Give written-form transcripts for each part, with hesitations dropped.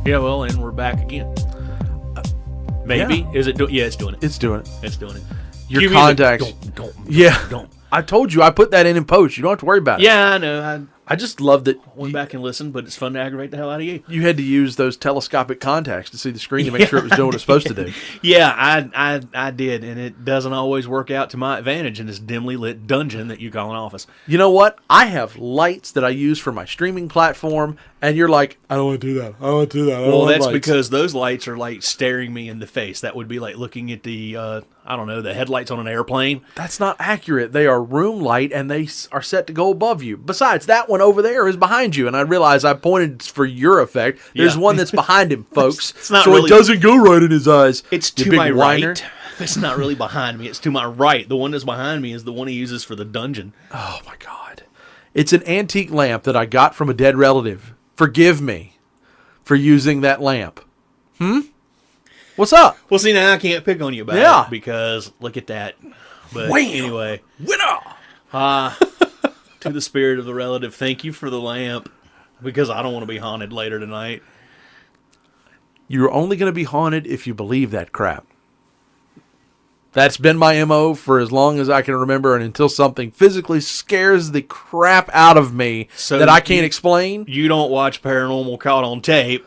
Yeah, well, and we're back again. Maybe. Yeah. Is it? Yeah, it's doing it. It's doing it. It's doing it. Your contacts. Don't. I told you I put that in post. You don't have to worry about it. Yeah, I know. I just love that I went back and listened, but it's fun to aggravate the hell out of you. you had to use those telescopic contacts to see the screen to make sure it was doing what it's supposed to do. Yeah, I did, and it doesn't always work out to my advantage in this dimly lit dungeon that you call an office. You know what? I have lights that I use for my streaming platform, and you're like, I don't want to do that. I don't want to do that. I don't Well, want that's lights. because those lights are like staring me in the face. That would be like looking at the, I don't know, the headlights on an airplane. That's not accurate. They are room light, and they are set to go above you. Besides, that one over there is behind you, and I realize I pointed for your effect. There's one that's behind him, folks. It's not so really, it doesn't go right in his eyes. It's You to big my whiner. right. It's not really behind me. It's to my right. The one that's behind me is the one he uses for the dungeon. Oh, my God. It's an antique lamp that I got from a dead relative. Forgive me for using that lamp. What's up? Well, see, now I can't pick on you about Yeah. it because look at that. But Wham! anyway, Winner! to the spirit of the relative, thank you for the lamp because I don't want to be haunted later tonight. You're only going to be haunted if you believe that crap. That's been my MO for as long as I can remember, and until something physically scares the crap out of me So that I can't explain. You don't watch Paranormal Caught on Tape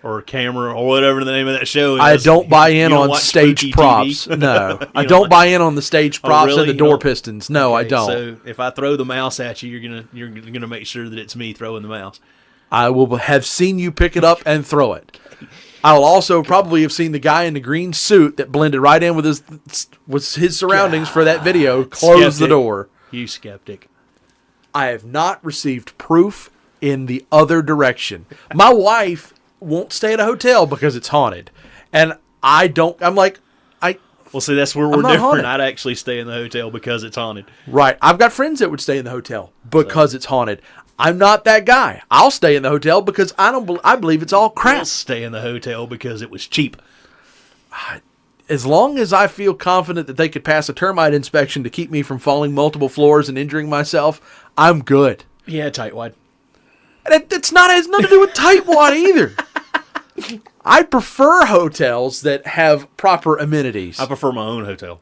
or Camera or whatever the name of that show is. I don't buy You in don't on watch stage spooky props. TV? No. I You don't like- buy in on the stage props really? and the You door don't? pistons. No, I Okay, don't. So if I throw the mouse at you, you're gonna make sure that it's me throwing the mouse. I will have seen you pick it up and throw it. I'll also probably have seen the guy in the green suit that blended right in with his surroundings for that video close the Skeptic. door. You skeptic. I have not received proof in the other direction. My wife won't stay at a hotel because it's haunted. And I don't, I'm like, Well, see, that's where we're I'm not different. haunted. I'd actually stay in the hotel because it's haunted. right. I've got friends that would stay in the hotel because it's haunted. I'm not that guy. I'll stay in the hotel because I believe it's all I'll crap. stay in the hotel because it was cheap. As long as I feel confident that they could pass a termite inspection to keep me from falling multiple floors and injuring myself, I'm good. Yeah, tightwad. And it's not, it has nothing to do with tightwad either. I prefer hotels that have proper amenities. I prefer my own hotel.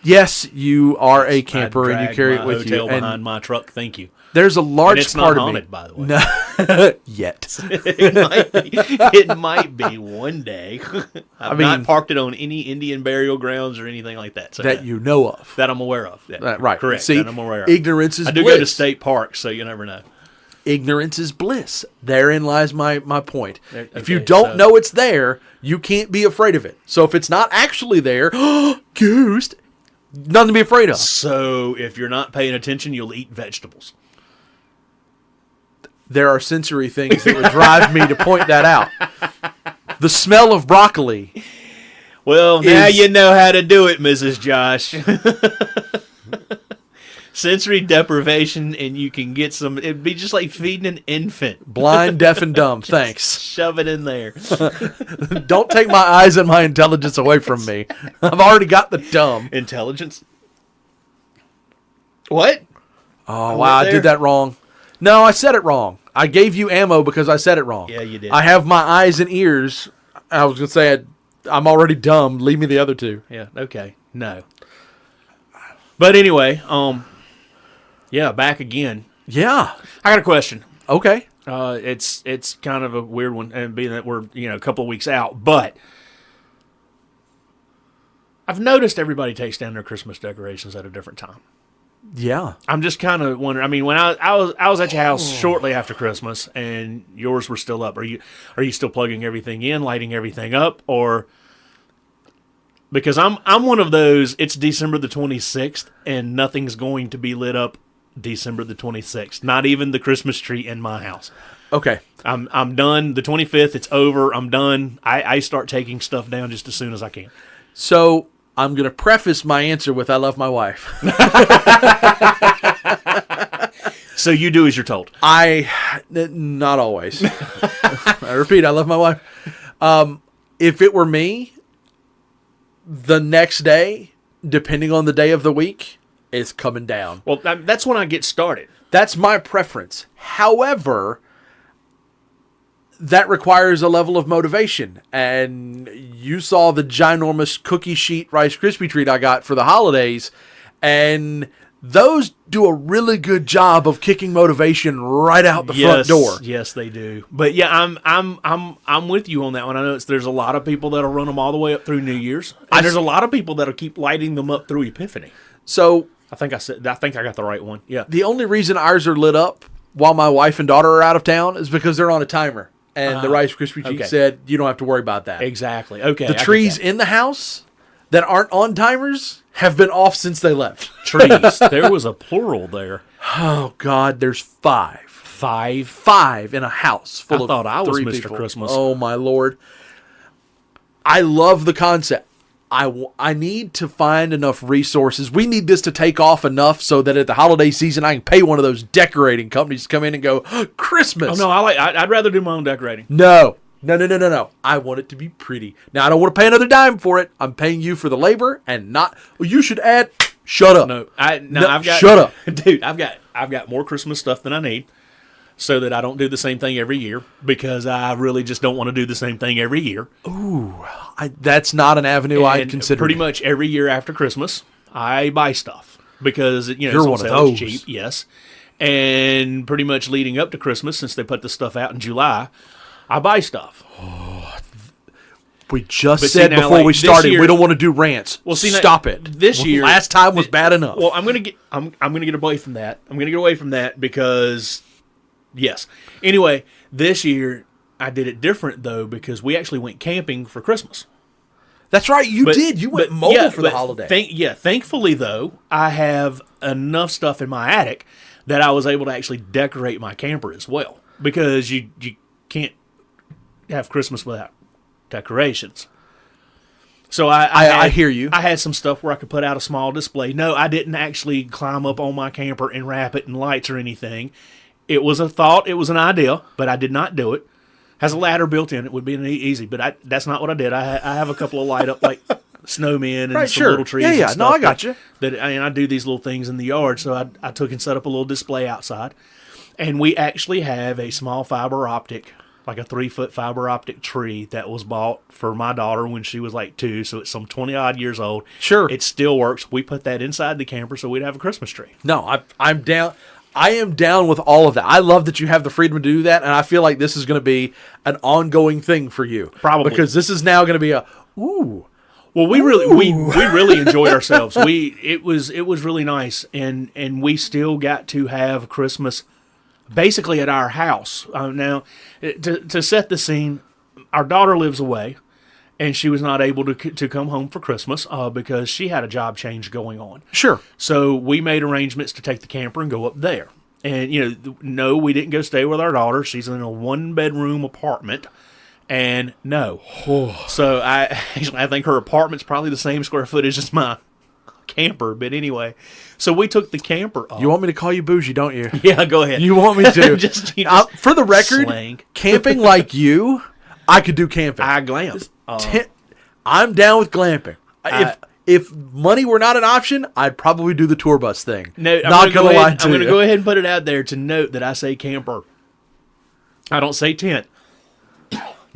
Yes, you are a camper I and you drag carry my it with you. hotel And behind my truck. Thank you. there's a large And it's part not of haunted, me. by the way. No, yet. It might be one day. I've mean- not parked it on any Indian burial grounds or anything like that. So That you know of. that I'm aware of. Yeah, Right. Correct. See, that I'm aware of. ignorance is I do bliss. go to state parks, so you never know. Ignorance is bliss. Therein lies my point. There- If you okay, don't so- know it's there, you can't be afraid of it. So if it's not actually there, ghost, nothing to be afraid of. So if you're not paying attention, you'll eat vegetables. There are sensory things that would drive me to point that out. The smell of broccoli. Well, now Is- you know how to do it, Mrs. Josh. Sensory deprivation, and you can get some. It'd be just like feeding an infant. Blind, deaf, and dumb. Thanks. Shove it in there. Don't take my eyes and my intelligence away from me. I've already got the dumb. Intelligence. What? Oh, wow. I there? did that wrong. No, I said it wrong. I gave you ammo because I said it wrong. Yeah, you did. I have my eyes and ears. I was going to say I'm already dumb. Leave me the other two. Yeah. Okay. No. But anyway, yeah, back again. Yeah. I got a question. Okay. It's kind of a weird one, and being that we're a couple of weeks out, but I've noticed everybody takes down their Christmas decorations at a different time. Yeah. I'm just kind of wondering. I mean, when I was at your house shortly after Christmas, and yours were still up. Are you still plugging everything in, lighting everything up, or because I'm one of those? It's December the 26th, and nothing's going to be lit up December the 26th. Not even the Christmas tree in my house. Okay. I'm done. The 25th, it's over. I'm done. I start taking stuff down just as soon as I can. So I'm going to preface my answer with I love my wife. So you do as you're told. Not always. I repeat, I love my wife. If it were me, the next day, depending on the day of the week, it's coming down. Well, that's when I get started. That's my preference. However, that requires a level of motivation. And you saw the ginormous cookie sheet Rice Krispie treat I got for the holidays, and those do a really good job of kicking motivation right out the front door. Yes, they do. But yeah, I'm with you on that one. I know there's a lot of people that'll run them all the way up through New Year's, and there's a lot of people that'll keep lighting them up through Epiphany. So I think I got the right one. Yeah. The only reason ours are lit up while my wife and daughter are out of town is because they're on a timer, and the Rice Krispie treat said you don't have to worry about that. Exactly. Okay. The trees in the house that aren't on timers have been off since they left. Trees. There was a plural there. Oh, God, there's 5. 5? 5 in a house full of thought I was 3 Mr. people. Christmas. Oh, my Lord. I love the concept. I need to find enough resources. We need this to take off enough so that at the holiday season I can pay one of those decorating companies to come in and go, Christmas. Oh, no, I'd rather do my own decorating. No. I want it to be pretty. Now, I don't want to pay another dime for it. I'm paying you for the labor and not. Well, you should add. Shut up. I've got. Shut up, dude. I've got more Christmas stuff than I need, so that I don't do the same thing every year, because I really just don't want to do the same thing every year. Ooh, that's not an avenue I'd consider. Pretty much every year after Christmas, I buy stuff because you're one of those. Cheap, yes. And pretty much leading up to Christmas, since they put the stuff out in July, I buy stuff. Oh, we just said before we started we don't want to do rants. Well, stop it. This year, last time was bad enough. Well, I'm gonna get away from that. I'm gonna get away from that because, yes. Anyway, this year I did it different though, because we actually went camping for Christmas. That's right, you did. You went mobile for the holiday. Thankfully though, I have enough stuff in my attic that I was able to actually decorate my camper as well, because you can't have Christmas without decorations. So I hear you. I had some stuff where I could put out a small display. No, I didn't actually climb up on my camper and wrap it in lights or anything. It was a thought. It was an idea, but I did not do it. Has a ladder built in. It would be easy, but that's not what I did. I have a couple of light up like snowmen and some little trees. Yeah. And No, I got you. I do these little things in the yard. So I took and set up a little display outside, and we actually have a small fiber optic, like a 3-foot fiber optic tree that was bought for my daughter when she was like 2, so it's some 20-odd years old. Sure. It still works. We put that inside the camper so we'd have a Christmas tree. No, I'm down. I am down with all of that. I love that you have the freedom to do that, and I feel like this is going to be an ongoing thing for you. Probably. Because this is now going to be a, ooh. Well, we really enjoyed ourselves. It was really nice, and we still got to have Christmas basically at our house. Now, to set the scene, our daughter lives away, and she was not able to come home for Christmas because she had a job change going on. Sure. So we made arrangements to take the camper and go up there. And, no, we didn't go stay with our daughter. She's in a 1-bedroom apartment. And no. So I think her apartment's probably the same square footage as my camper. But anyway, so we took the camper up. You want me to call you bougie, don't you? Yeah, go ahead. You want me to? just for the record, slang. Camping like you, I could do camping. I glamp. I'm down with glamping. If money were not an option, I'd probably do the tour bus thing. No, I'm going to go ahead and put it out there to note that I say camper. I don't say tent.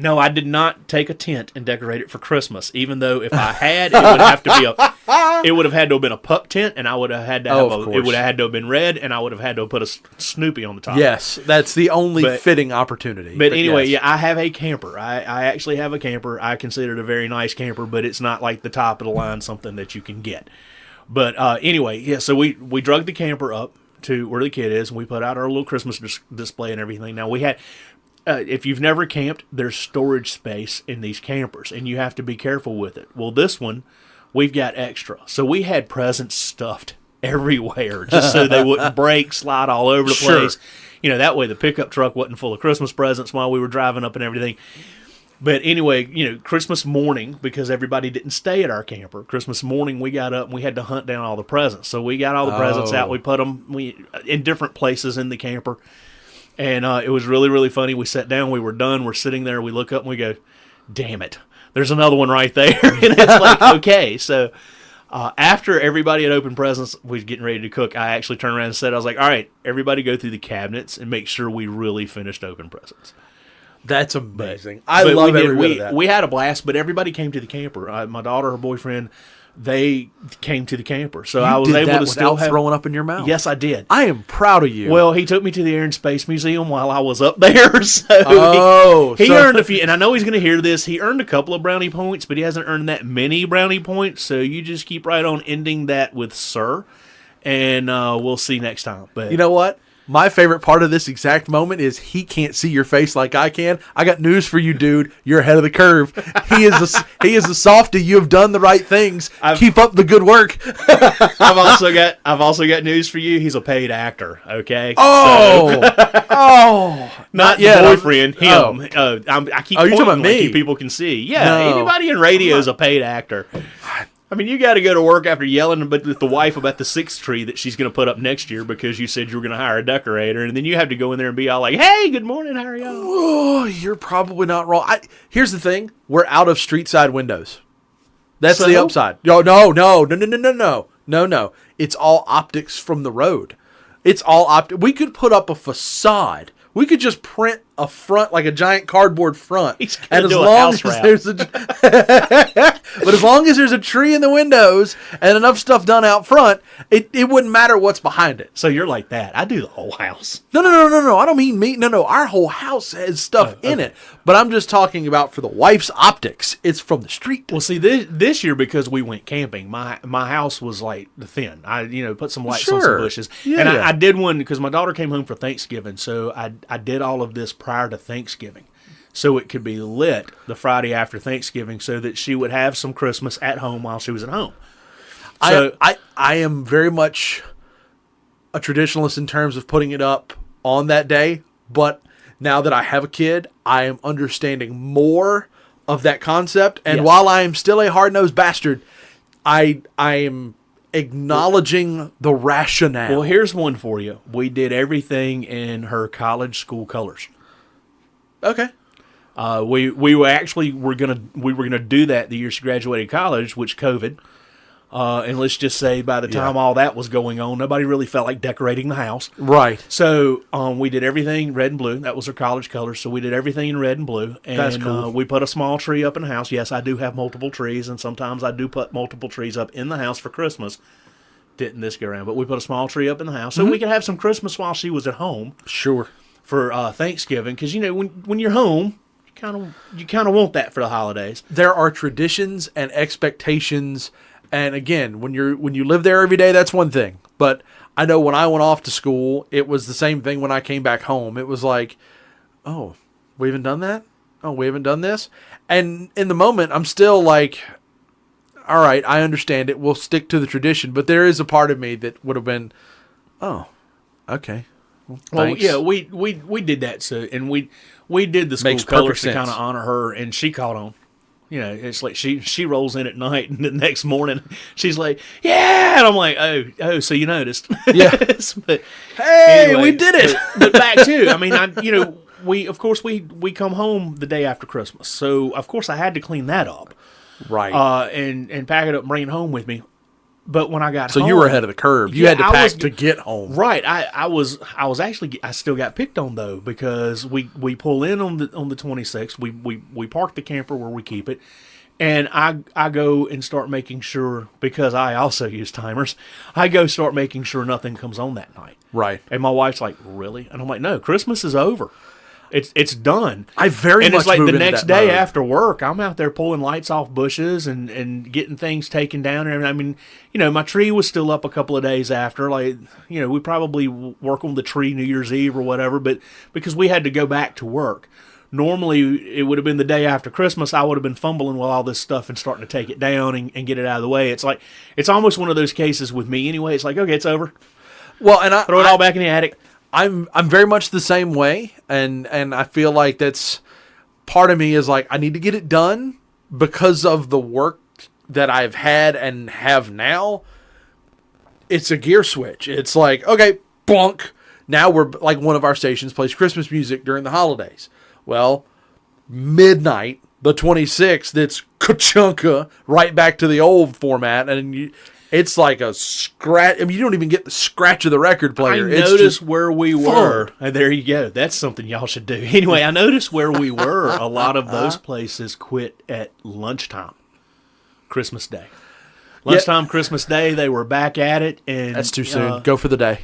No, I did not take a tent and decorate it for Christmas. Even though if I had, it would have to be it would have had to have been a pup tent, and I would have had to have it would have had to have been red, and I would have had to have put a Snoopy on the top. Yes, that's the only fitting opportunity. But anyway, yes. Yeah, I have a camper. I actually have a camper. I consider it a very nice camper, but it's not like the top of the line something that you can get. But anyway, yeah. So we drug the camper up to where the kid is, and we put out our little Christmas display and everything. Now we had. If you've never camped, there's storage space in these campers, and you have to be careful with it. Well, this one, we've got extra. So we had presents stuffed everywhere just so they wouldn't break, slide all over the place. That way the pickup truck wasn't full of Christmas presents while we were driving up and everything. But anyway, Christmas morning, because everybody didn't stay at our camper, Christmas morning we got up and we had to hunt down all the presents. So we got all the presents out. We put them in different places in the camper. And it was really, really funny. We sat down. We were done. We're sitting there. We look up and we go, damn it. There's another one right there. And it's like, okay. So after everybody had opened presents, we was getting ready to cook. I actually turned around and said, I was like, all right, everybody go through the cabinets and make sure we really finished open presents. That's amazing. I But love we every bit of that. We had a blast, but everybody came to the camper. My daughter, her boyfriend, they came to the camper, so I was did able that to still without throwing up in your mouth. Yes, I did. I am proud of you. Well, he took me to the Air and Space Museum while I was up there, so he earned a few. And I know he's going to hear this. He earned a couple of brownie points, but he hasn't earned that many brownie points. So you just keep right on ending that with "sir," and we'll see next time. But you know what? My favorite part of this exact moment is he can't see your face like I can. I got news for you, dude. You're ahead of the curve. He is a softie. You have done the right things. Keep up the good work. I've also got news for you. He's a paid actor. Okay. Not yet. the boyfriend. Him. I keep. Oh, you're talking about pointing me? like you people can see. Yeah. No. Anybody in radio is a paid actor. I mean, you got to go to work after yelling with the wife about the 6th tree that she's going to put up next year because you said you were going to hire a decorator, and then you have to go in there and be all like, "Hey, good morning, how are y'all?" Oh, you're probably not wrong. Here's the thing: we're out of street side windows. That's the upside. No. It's all optics from the road. It's all optic. We could put up a facade. We could just print a front, like a giant cardboard front. And as long as there's but as long as there's a tree in the windows and enough stuff done out front, it wouldn't matter what's behind it. So you're like that. I do the whole house. No. I don't mean me. No. Our whole house has stuff in it. But I'm just talking about for the wife's optics. It's from the street. Well, see, this year because we went camping, my house was like thin. I put some lights on some bushes, and I did one because my daughter came home for Thanksgiving, so I did all of this prior to Thanksgiving, so it could be lit the Friday after Thanksgiving, so that she would have some Christmas at home while she was at home. So I am very much a traditionalist in terms of putting it up on that day, but now that I have a kid, I am understanding more of that concept. And while I am still a hard-nosed bastard, I am acknowledging the rationale. Well, here's one for you. We did everything in her college school colors. Okay. We were gonna do that the year she graduated college, which COVID. And let's just say by the time all that was going on, nobody really felt like decorating the house. Right. So we did everything red and blue. That was her college colors. So we did everything in red and blue. And that's cool. We put a small tree up in the house. Yes, I do have multiple trees, and sometimes I do put multiple trees up in the house for Christmas. Didn't this go around, but we put a small tree up in the house so we could have some Christmas while she was at home. Sure. For Thanksgiving, because when you're home, you kind of want that for the holidays. There are traditions and expectations. And again, when you live there every day, that's one thing. But I know when I went off to school, it was the same thing when I came back home. It was like, oh, we haven't done that? Oh, we haven't done this? And in the moment, I'm still like, all right, I understand it. We'll stick to the tradition. But there is a part of me that would have been, oh, okay. Well, yeah, we did that. So, and we did the school Makes colors perfect to kind sense. of honor her, and she caught on. It's like she rolls in at night, and the next morning she's like, "Yeah," and I'm like, "Oh, so you noticed?" Yeah. But hey, anyway, we did it. But back to, I mean, we come home the day after Christmas, so of course I had to clean that up, Right. and pack it up and bring it home with me. But when I got home, so you were ahead of the curve. You had to pack to get home. Right. I was actually, I still got picked on though, because we pull in on the 26th. We park the camper where we keep it, and I go and start making sure, because I also use timers. I go start making sure nothing comes on that night. Right. And my wife's like, "Really?" And I'm like, "No, Christmas is over. It's done." I very and much it's like move the into next that day mode. after work, I'm out there pulling lights off bushes and getting things taken down. And I mean, my tree was still up a couple of days after. Like, we probably work on the tree New Year's Eve or whatever, but because we had to go back to work. Normally, it would have been the day after Christmas. I would have been fumbling with all this stuff and starting to take it down and get it out of the way. It's like, it's almost one of those cases with me anyway. It's like, okay, it's over. Well, and Throw it all back in the attic. I'm very much the same way, and I feel like that's part of me is like, I need to get it done because of the work that I've had and have now. It's a gear switch. It's like, okay, bonk. Now we're like, one of our stations plays Christmas music during the holidays. Well, midnight, the 26th, it's ka-chunka, right back to the old format, and It's like a scratch. I mean, you don't even get the scratch of the record player. I It's noticed just where we were. There you go. That's something y'all should do. Anyway, I noticed where we were. A lot of those places quit at lunchtime, Christmas Day. Lunchtime, Christmas Day, they were back at it, and that's too soon. Go for the day.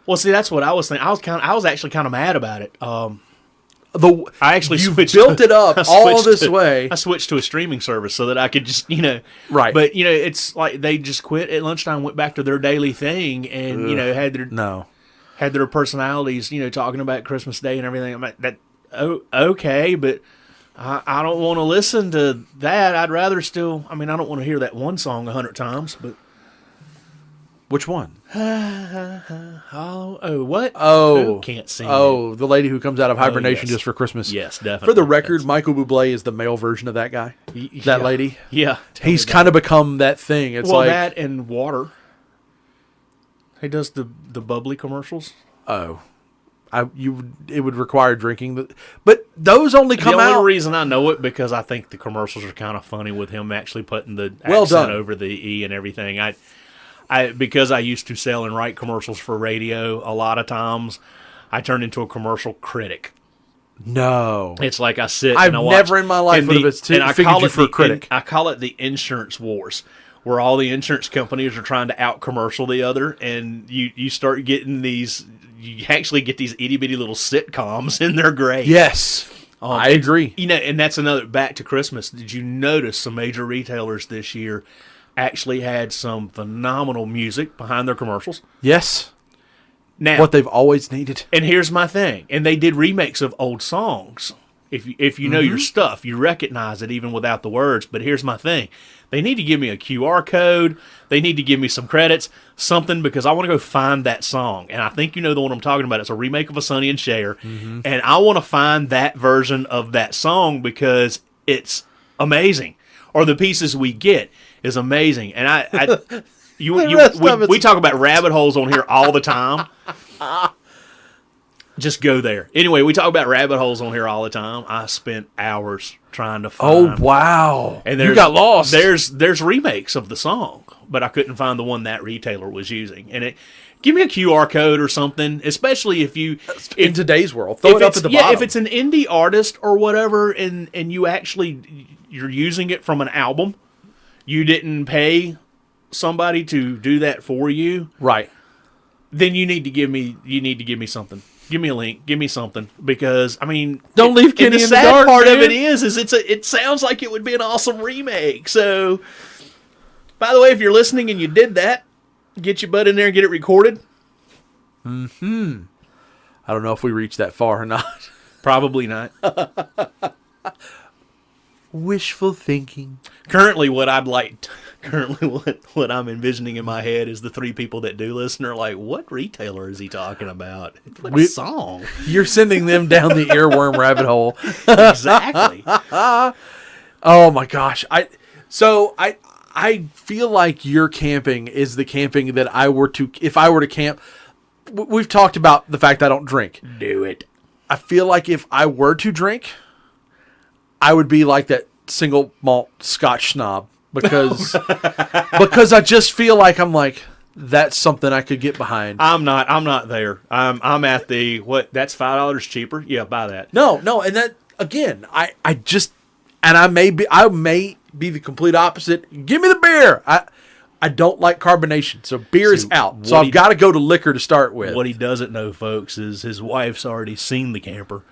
Well, see, that's what I was thinking. I was actually kind of mad about it. I actually you switched built it up all this to, way. I switched to a streaming service so that I could just, Right. But it's like they just quit at lunchtime, went back to their daily thing, and had their personalities, talking about Christmas Day and everything. I'm like, okay, but I don't want to listen to that. I'd rather still. I mean, I don't want to hear that one song 100 times, but. Which one? What? Oh, can't sing. Oh, the lady who comes out of hibernation yes. just for Christmas. Yes, definitely. For the record, Michael Bublé is the male version of that guy. That lady. Yeah, he's kind of become that thing. It's like that and water. He does the bubbly commercials. Oh, it would require drinking, but those only come out. The only reason I know it because I think the commercials are kind of funny with him actually putting the well accent done over the E and everything. Because I used to sell and write commercials for radio, a lot of times I turned into a commercial critic. No, it's like I sit. I've and I watch, never in my life would have figured you for a critic. I call it the insurance wars, where all the insurance companies are trying to out commercial the other, and you start getting these. You actually get these itty bitty little sitcoms, and they're great. Yes, I agree. And that's another back to Christmas. Did you notice some major retailers this year actually had some phenomenal music behind their commercials? Yes. Now, what they've always needed. And here's my thing. And they did remakes of old songs. If you know your stuff, you recognize it even without the words. But here's my thing. They need to give me a QR code. They need to give me some credits, something, because I want to go find that song. And I think you know the one I'm talking about. It's a remake of A Sonny and Cher. Mm-hmm. And I want to find that version of that song because it's amazing. Or the pieces we get is amazing. And we talk about rabbit holes on here all the time. Just go there. Anyway, we talk about rabbit holes on here all the time. I spent hours trying to find. Oh, wow. And you got lost. There's remakes of the song, but I couldn't find the one that retailer was using. And give me a QR code or something, especially if in today's world, throw it up at the bottom. If it's an indie artist or whatever, and you're using it from an album, you didn't pay somebody to do that for you, right? Then you need to give me something. Give me a link. Give me something, because I mean, don't leave Kenny in the dark. The sad part of it is it sounds like it would be an awesome remake. So, by the way, if you're listening and you did that, get your butt in there and get it recorded. I don't know if we reached that far or not. Probably not. Wishful thinking. Currently, what I'm envisioning in my head is the three people that do listen are like, what retailer is he talking about? What song? You're sending them down the earworm rabbit hole. Exactly. Oh my gosh. I feel like your camping is the camping that if I were to camp. We've talked about the fact I don't drink. Do it. I feel like if I were to drink, I would be like that single malt Scotch snob because I just feel like I'm like, that's something I could get behind. I'm not there. I'm at the what? That's $5 cheaper. Yeah, buy that. No, and that again, I may be the complete opposite. Give me the beer. I don't like carbonation, so beer is out. So I've got to go to liquor to start with. What he doesn't know, folks, is his wife's already seen the camper.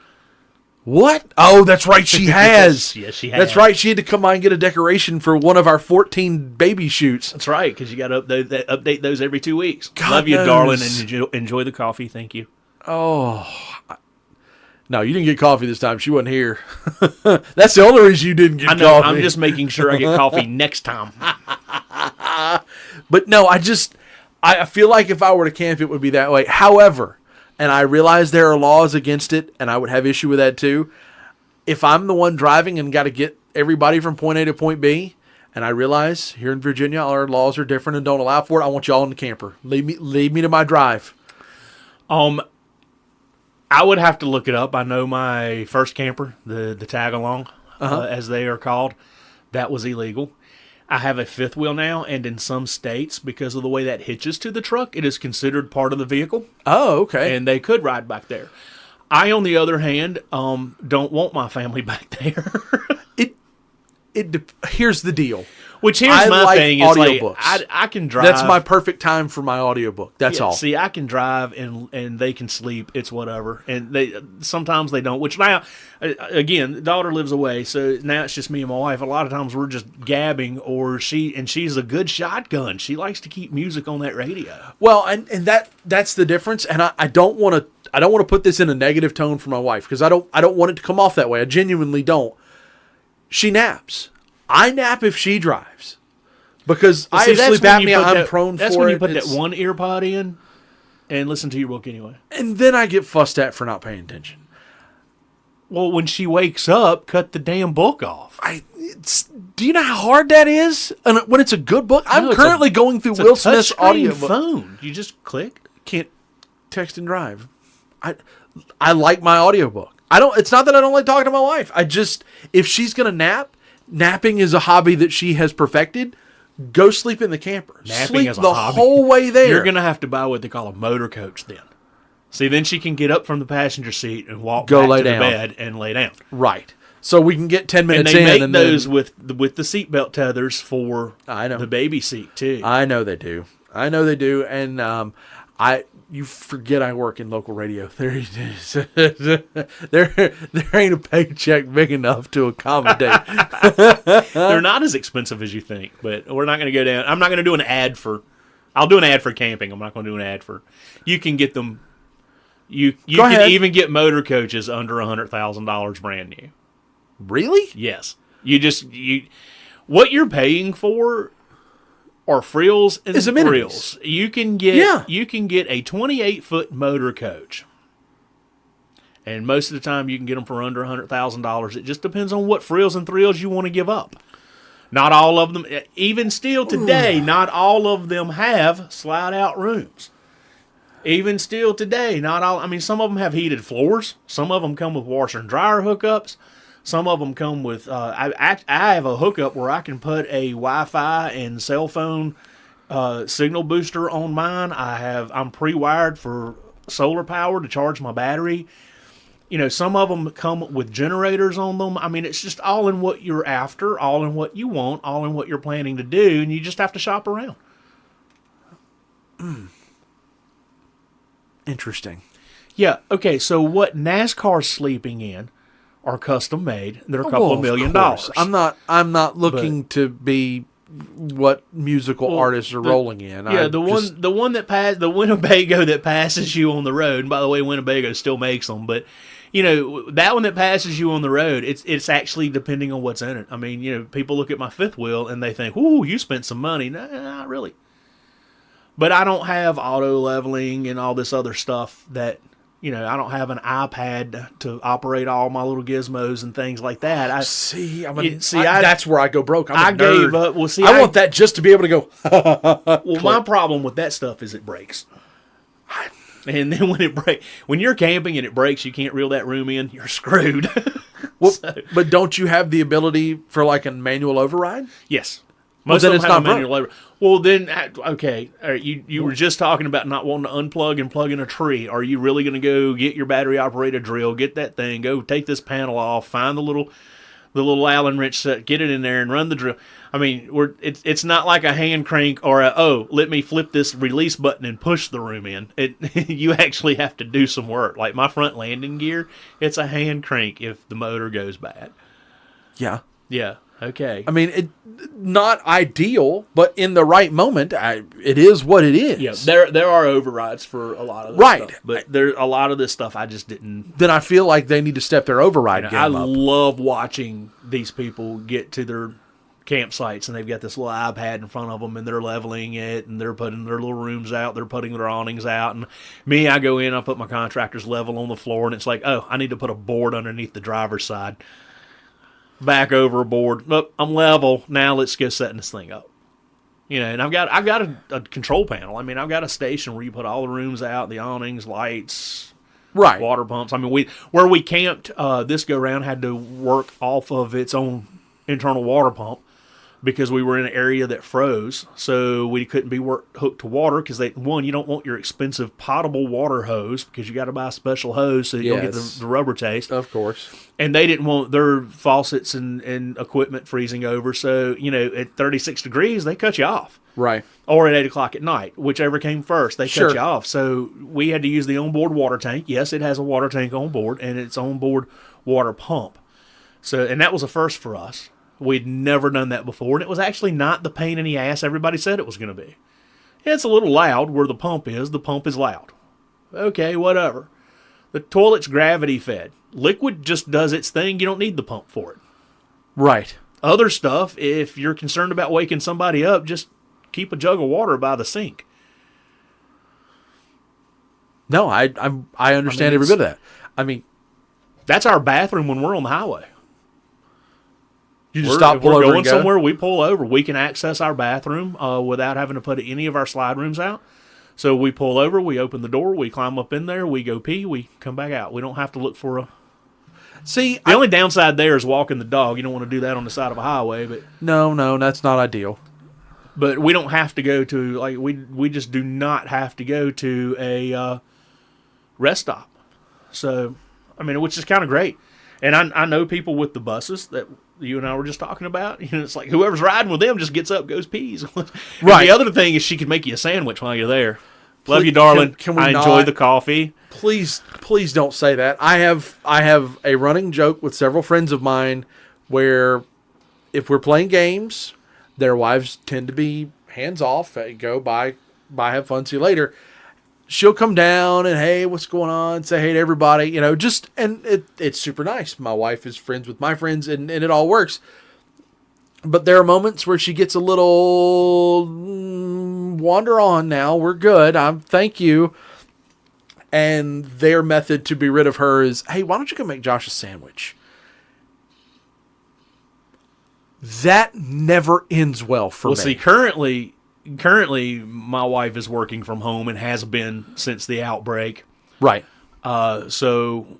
What? Oh, that's right. She has. Yes, she has. That's right. She had to come by and get a decoration for one of our 14 baby shoots. That's right, because you got to update those every 2 weeks. God Love you, knows. darling, and enjoy the coffee. Thank you. Oh. No, you didn't get coffee this time. She wasn't here. That's the only reason you didn't get coffee. I'm just making sure I get coffee next time. But no, I feel like if I were to camp, it would be that way. However, and I realize there are laws against it, and I would have issue with that too. If I'm the one driving and got to get everybody from point A to point B, and I realize here in Virginia our laws are different and don't allow for it, I want y'all in the camper. Leave me to my drive. I would have to look it up. I know my first camper, the tag along, as they are called, that was illegal. I have a fifth wheel now, and in some states, because of the way that hitches to the truck, it is considered part of the vehicle, Oh, okay. and they could ride back there. I, on the other hand, don't want my family back there. Here's the deal. Which here's I my like thing. It's like audiobooks. I can drive. That's my perfect time for my audiobook. That's all. See, I can drive and they can sleep. It's whatever. And sometimes they don't. Which now, again, the daughter lives away, so now it's just me and my wife. A lot of times we're just gabbing, or she's a good shotgun. She likes to keep music on that radio. Well, and that's the difference. And I don't want to put this in a negative tone for my wife, because I don't want it to come off that way. I genuinely don't. She naps. I nap if she drives, because I have sleep apnea. I'm prone for it. That's when you put that one ear pod in and listen to your book anyway. And then I get fussed at for not paying attention. Well, when she wakes up, cut the damn book off. Do you know how hard that is? And when it's a good book, I'm currently going through Will Smith's audio phone. You just click. Can't text and drive. I like my audiobook. It's not that I don't like talking to my wife. If she's gonna nap, napping is a hobby that she has perfected. Go sleep in the camper. Napping sleep is a the hobby. whole way there. You're gonna have to buy what they call a motor coach then. See, then she can get up from the passenger seat and back to the bed and lay down. Right. So we can get 10 minutes and they in. make those with the seatbelt tethers for the baby seat too. I know they do. And you forget I work in local radio. There ain't a paycheck big enough to accommodate. They're not as expensive as you think, but we're not going to go down. I'm not going to do an ad for. I'll do an ad for camping. I'm not going to do an ad for. You can get them. You can even get motor coaches under $100,000 brand new. Really? Yes. What you're paying for are frills and thrills. You can get a 28-foot motor coach, and most of the time you can get them for under $100,000. It just depends on what frills and thrills you want to give up. Not all of them, even still today, not all of them have slide-out rooms. Even still today, not all. I mean, some of them have heated floors. Some of them come with washer and dryer hookups. Some of them come with, I have a hookup where I can put a Wi-Fi and cell phone signal booster on mine. I'm pre-wired for solar power to charge my battery. You know, some of them come with generators on them. I mean, it's just all in what you're after, all in what you want, all in what you're planning to do, and you just have to shop around. Interesting. Yeah, okay, so what NASCAR's sleeping in are custom made. They're a couple of $1 million. I'm not looking to be what musical artists are rolling in. Yeah, the one that passed, the Winnebago that passes you on the road. And by the way, Winnebago still makes them, but you know that one that passes you on the road. It's actually depending on what's in it. I mean, you know, people look at my fifth wheel and they think, "Ooh, you spent some money." No, not really. But I don't have auto leveling and all this other stuff that. You know, I don't have an iPad to operate all my little gizmos and things like that. That's where I go broke. I gave up. Well, I want that just to be able to go. Well, my problem with that stuff is it breaks. And then when you're camping and it breaks, you can't reel that room in. You're screwed. But don't you have the ability for like a manual override? Yes. Most of them have a manual override. Well, then, okay, you were just talking about not wanting to unplug and plug in a tree. Are you really going to go get your battery-operated drill, get that thing, go take this panel off, find the little Allen wrench set, get it in there, and run the drill? I mean, it's not like a hand crank or let me flip this release button and push the room in. You actually have to do some work. Like my front landing gear, it's a hand crank if the motor goes bad. Yeah. Yeah. Okay. I mean, not ideal, but in the right moment, it is what it is. Yeah, there are overrides for a lot of this stuff, but there a lot of this stuff I just didn't. Then I feel like they need to step their override game up. I love watching these people get to their campsites and they've got this little iPad in front of them and they're leveling it and they're putting their little rooms out, they're putting their awnings out, and me, I go in, I put my contractor's level on the floor, and it's like, oh, I need to put a board underneath the driver's side. Back over a board. Look, I'm level. Now let's go setting this thing up. You know, and I've got a control panel. I mean, I've got a station where you put all the rooms out, the awnings, lights, right, water pumps. I mean, where we camped this go round had to work off of its own internal water pump. because we were in an area that froze, so we couldn't be hooked to water because you don't want your expensive potable water hose because you got to buy a special hose so you don't get the rubber taste. Of course. And they didn't want their faucets and equipment freezing over, so at 36 degrees they cut you off. Right. Or at 8 o'clock at night, whichever came first, they Sure. cut you off. So we had to use the onboard water tank. Yes, it has a water tank on board, and it's onboard water pump. So, and that was a first for us. We'd never done that before, and it was actually not the pain in the ass everybody said it was going to be. It's a little loud where the pump is. The pump is loud. Okay, whatever. The toilet's gravity fed. Liquid just does its thing. You don't need the pump for it. Right. Other stuff, if you're concerned about waking somebody up, just keep a jug of water by the sink. No, I understand every bit of that. I mean, that's our bathroom when we're on the highway. you just stop, pull we're over, going and go. somewhere, we pull over. We can access our bathroom without having to put any of our slide rooms out. So we pull over, we open the door, we climb up in there, we go pee, we come back out. We don't have to look for a... See, the only downside there is walking the dog. You don't want to do that on the side of a highway, but... No, that's not ideal. But we don't have to go to, we just do not have to go to a rest stop. So, I mean, which is kind of great. And I know people with the buses that you and I were just talking about. It's like whoever's riding with them just gets up, goes pees. Right. The other thing is she can make you a sandwich while you're there. Love you, darling. Can we I enjoy the coffee. Please don't say that. I have a running joke with several friends of mine where if we're playing games, their wives tend to be hands off, go bye, have fun, see you later. She'll come down and, hey, what's going on? Say hey to everybody, and it's super nice. My wife is friends with my friends, and it all works. But there are moments where she gets a little wander on now. We're good. Thank you. And their method to be rid of her is, hey, why don't you go make Josh a sandwich? That never ends well for me. Well, see, currently, my wife is working from home and has been since the outbreak. Right. So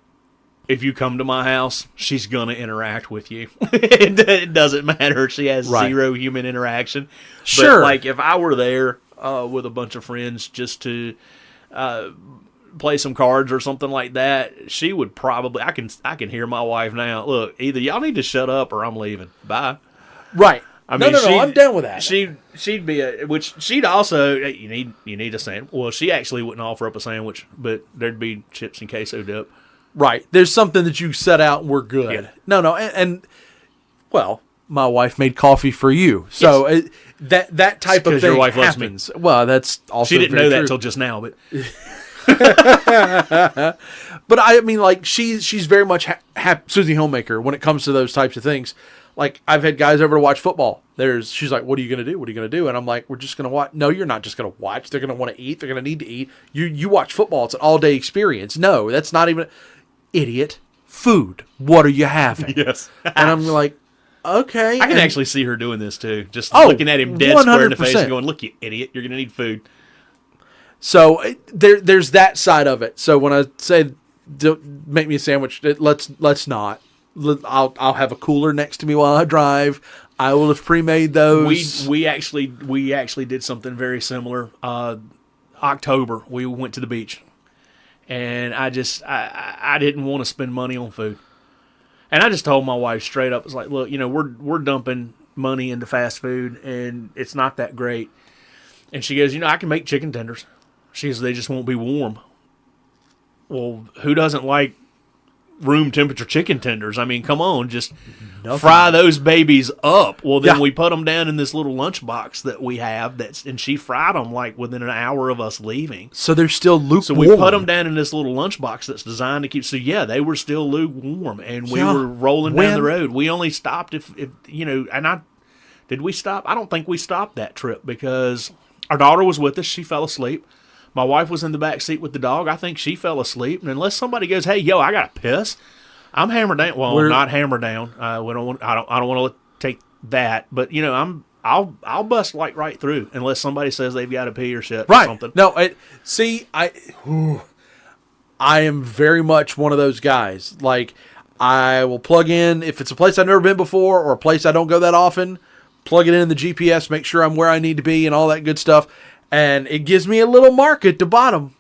if you come to my house, she's going to interact with you. It doesn't matter. She has zero human interaction. Sure. But, if I were there with a bunch of friends just to play some cards or something like that, she would probably... I can hear my wife now. Look, either y'all need to shut up or I'm leaving. Bye. Right. I mean, no, I'm down with that. She'd be which she'd also you need a sandwich. Well, she actually wouldn't offer up a sandwich, but there'd be chips and queso dip. Right. There's something that you set out and we're good. Yeah. No, and well, my wife made coffee for you, so yes. That type of thing your wife happens. Loves me. Well, that's also she didn't know true. that till just now, but. But I mean, she's very much Susie Homemaker when it comes to those types of things. Like, I've had guys over to watch football. She's like, what are you going to do? What are you going to do? And I'm like, we're just going to watch. No, you're not just going to watch. They're going to want to eat. They're going to need to eat. You watch football. It's an all-day experience. No, that's not even... Idiot. Food. What are you having? Yes. And I'm like, okay. I can actually see her doing this, too. Just looking at him dead 100%. Square in the face and going, look, you idiot. You're going to need food. So there's that side of it. So when I say, make me a sandwich, let's not. I'll have a cooler next to me while I drive. I will have pre-made those. We actually did something very similar. October, we went to the beach, and I didn't want to spend money on food, and I just told my wife straight up, it's like, look, we're dumping money into fast food, and it's not that great. And she goes, I can make chicken tenders. She goes, they just won't be warm. Well, who doesn't like room temperature chicken tenders? I mean, come on, just fry those babies up. Well, then we put them down in this little lunchbox that we have, and she fried them within an hour of us leaving. So they're still lukewarm. So we put them down in this little lunchbox that's designed to keep. So they were still lukewarm, and we were rolling down the road. We only stopped if did we stop? I don't think we stopped that trip because our daughter was with us. She fell asleep. My wife was in the back seat with the dog. I think she fell asleep. And unless somebody goes, "Hey, I got to piss," I'm hammered down. Well, I'm not hammered down. I don't want to take that. But I'll bust right through unless somebody says they've got to pee or shit or something. No, I am very much one of those guys. Like, I will plug in if it's a place I've never been before or a place I don't go that often. plug it in the GPS, make sure I'm where I need to be and all that good stuff. And it gives me a little mark at the bottom.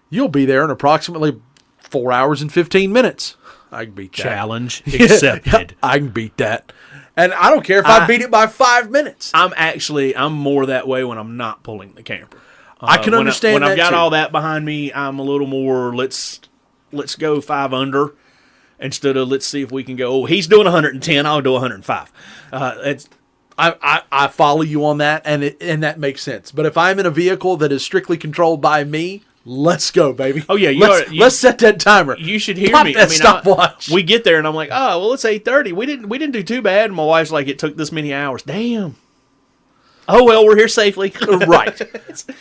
You'll be there in approximately 4 hours and 15 minutes. I can beat that. Challenge accepted. I can beat that. And I don't care if I beat it by 5 minutes. I'm more that way when I'm not pulling the camper. I can understand when that I've got too. all that behind me, I'm a little more let's go 5 under instead of let's see if we can go. Oh, he's doing 110, I'll do 105. I follow you on that, and that makes sense. But if I'm in a vehicle that is strictly controlled by me, let's go, baby. Oh yeah, let's set that timer. You should hear Pop me. that stopwatch. We get there and I'm like, oh well, it's 8:30. We didn't do too bad. And my wife's like, it took this many hours. Damn. Oh well, we're here safely. Right.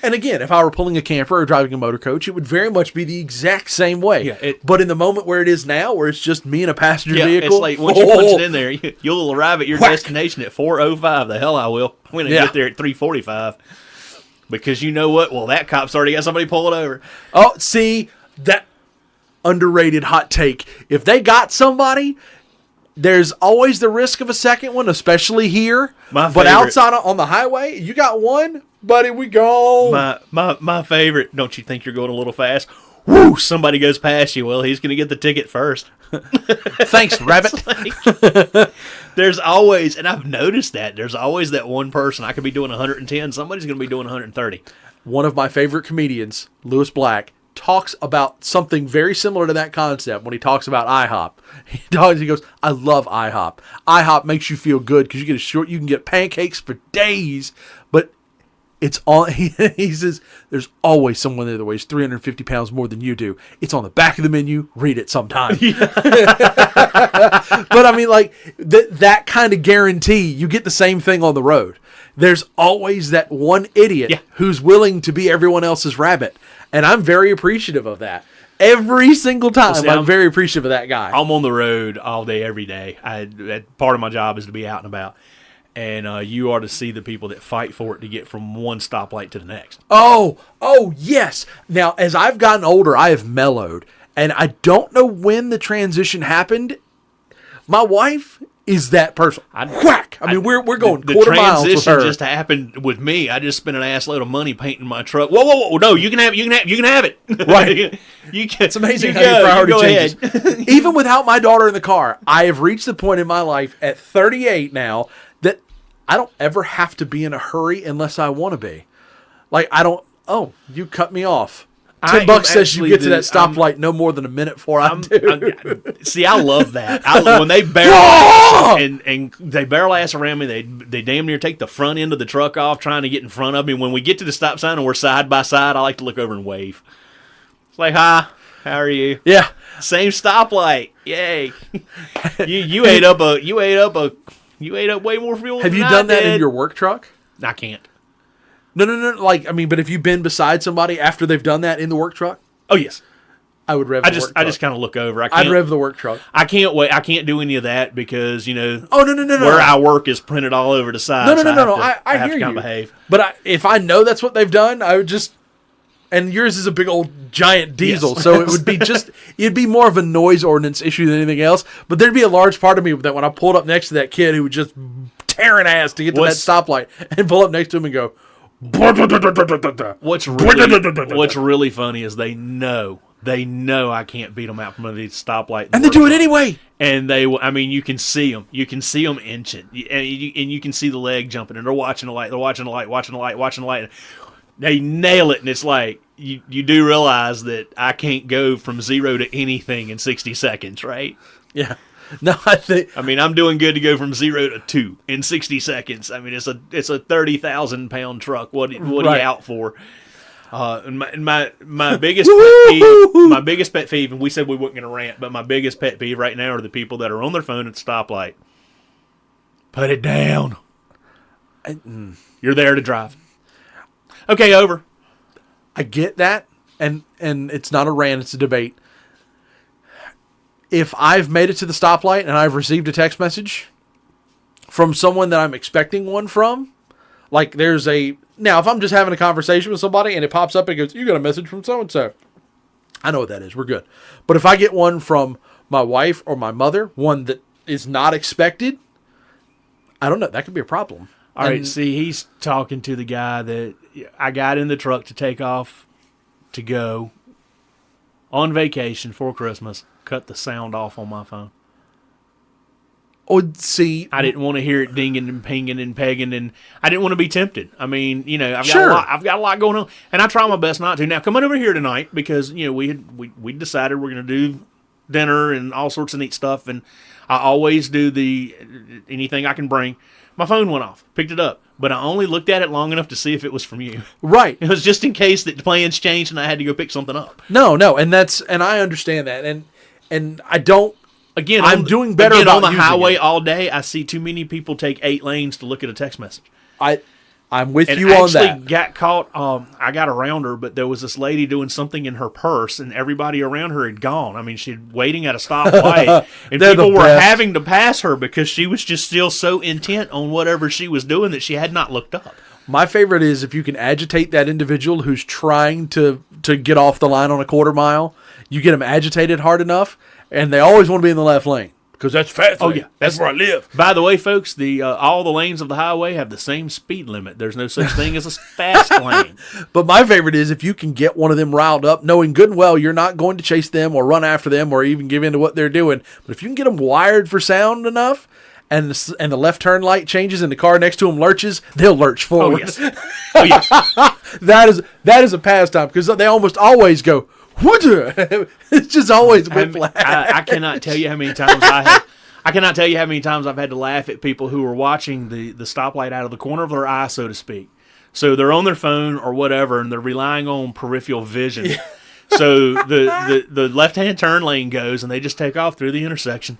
And again, if I were pulling a camper or driving a motor coach, it would very much be the exact same way. Yeah, but in the moment where it is now, where it's just me in a passenger vehicle, it's like once you punch it in there, you'll arrive at your destination at 4:05. The hell I will. When I get there at 3:45, because you know what? Well, that cop's already got somebody pulling over. Oh, see that underrated hot take. If they got somebody, there's always the risk of a second one, especially here. But outside on the highway, you got one, buddy, we go. My favorite, don't you think you're going a little fast? Woo! Somebody goes past you. Well, he's going to get the ticket first. Thanks, rabbit. There's always, and I've noticed that, there's always that one person. I could be doing 110. Somebody's going to be doing 130. One of my favorite comedians, Lewis Black, talks about something very similar to that concept when he talks about IHOP. He goes, I love IHOP. IHOP makes you feel good because you can get pancakes for days, but it's on. He says there's always someone there that weighs 350 pounds more than you do. It's on the back of the menu. Read it sometime. But I mean, like that kind of guarantee, you get the same thing on the road. There's always that one idiot who's willing to be everyone else's rabbit. And I'm very appreciative of that. Every single time, I'm very appreciative of that guy. I'm on the road all day, every day. Part of my job is to be out and about. And you are to see the people that fight for it to get from one stoplight to the next. Oh, yes. Now, as I've gotten older, I have mellowed. And I don't know when the transition happened. My wife is that person. Whack! I mean, we're going quarter miles with her. The transition just happened with me. I just spent an assload of money painting my truck. Whoa! No, you can have it. Right. It's amazing how your priority changes. Even without my daughter in the car, I have reached the point in my life at 38 now that I don't ever have to be in a hurry unless I want to be. Like I don't. Oh, you cut me off. $10 says you get to that stoplight no more than a minute before I do. See, I love that. When they barrel and they barrel ass around me, they damn near take the front end of the truck off trying to get in front of me. When we get to the stop sign and we're side by side, I like to look over and wave. It's like, hi, how are you? Yeah, same stoplight. Yay! you ate up way more fuel. Have you done that in your work truck? I can't. No. Like, I mean, but if you've been beside somebody after they've done that in the work truck? Oh, yes. I would rev the work truck. I just kind of look over. I'd rev the work truck. I can't wait. I can't do any of that because, Oh, no. Where I work is printed all over the side. No. I hear you. Behave. But if I know that's what they've done, I would just... And yours is a big old giant diesel, yes. So it would be it'd be more of a noise ordinance issue than anything else. But there'd be a large part of me that when I pulled up next to that kid who would just tearing ass to get to that stoplight and pull up next to him and go... What's really funny is they know I can't beat them out from under the stoplight, and they do it anyway. And you can see them inching, and you can see the leg jumping, and they're watching the light. They nail it, and it's like you do realize that I can't go from 0 to anything in 60 seconds, right? Yeah. No, I'm doing good to go from 0 to 2 in 60 seconds. I mean, it's a 30,000-pound truck. What are you out for? My biggest pet peeve, and we said we weren't going to rant, but my biggest pet peeve right now are the people that are on their phone at the stoplight. Put it down. You're there to drive. Okay, over. I get that, and it's not a rant; it's a debate. If I've made it to the stoplight and I've received a text message from someone that I'm expecting one from, like now if I'm just having a conversation with somebody and it pops up and goes, you got a message from so-and-so. I know what that is. We're good. But if I get one from my wife or my mother, one that is not expected, I don't know. That could be a problem. All right, And- see, he's talking to the guy that I got in the truck to take off to go on vacation for Christmas. Cut the sound off on my phone. Oh, see, I didn't want to hear it dinging and pinging and pegging, and I didn't want to be tempted. I mean, I've got a lot going on, and I try my best not to. Now, come on over here tonight because we decided we're going to do dinner and all sorts of neat stuff, and I always do anything I can bring. My phone went off, picked it up, but I only looked at it long enough to see if it was from you. right. It was just in case that the plans changed and I had to go pick something up. No, and I understand that, and I don't. Again, I'm doing better on about the using highway it. all day. I see too many people take 8 lanes to look at a text message. I'm with And you on actually that. got caught. I got around her, but there was this lady doing something in her purse, and everybody around her had gone. I mean, she'd waiting at a stoplight, and They're the people were best. having to pass her because she was just still so intent on whatever she was doing that she had not looked up. My favorite is if you can agitate that individual who's trying to get off the line on a quarter mile. You get them agitated hard enough, and they always want to be in the left lane because that's fast. Oh yeah, that's where I live. By the way, folks, all the lanes of the highway have the same speed limit. There's no such thing as a fast lane. But my favorite is if you can get one of them riled up, knowing good and well you're not going to chase them or run after them or even give in to what they're doing. But if you can get them wired for sound enough, and the left turn light changes and the car next to them lurches, they'll lurch Oh forward. yes, oh yes. That is a pastime because they almost always go. It's just always whiplash. I cannot tell you how many times I cannot tell you how many times I've had to laugh at people who are watching the stoplight out of the corner of their eye, so to speak. So they're on their phone or whatever, and they're relying on peripheral vision. Yeah. So the left-hand turn lane goes, and they just take off through the intersection,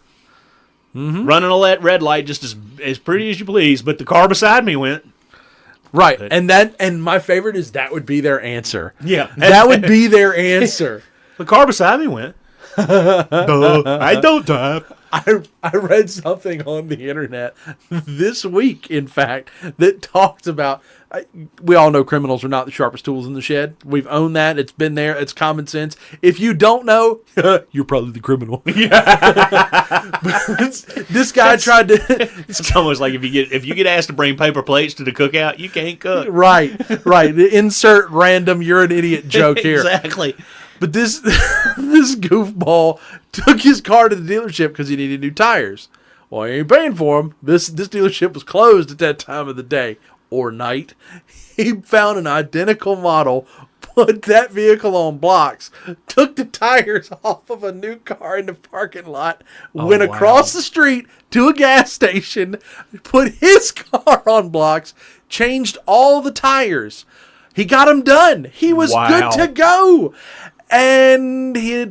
running a red light just as pretty as you please. But the car beside me went. Right, and my favorite is that would be their answer. Yeah, that would be their answer. The car beside me went. I don't drive. I read something on the internet this week, in fact, that talks about. We all know criminals are not the sharpest tools in the shed. We've owned that. It's been there. It's common sense. If you don't know, you're probably the criminal. This guy tried to. It's almost like if you get asked to bring paper plates to the cookout, you can't cook. Right. Insert random "you're an idiot" joke here. Exactly. But this goofball took his car to the dealership because he needed new tires. Well, he ain't paying for them. This dealership was closed at that time of the day or night. He found an identical model, put that vehicle on blocks, took the tires off of a new car in the parking lot, went across the street to a gas station, put his car on blocks, changed all the tires. He got them done. He was good to go. And he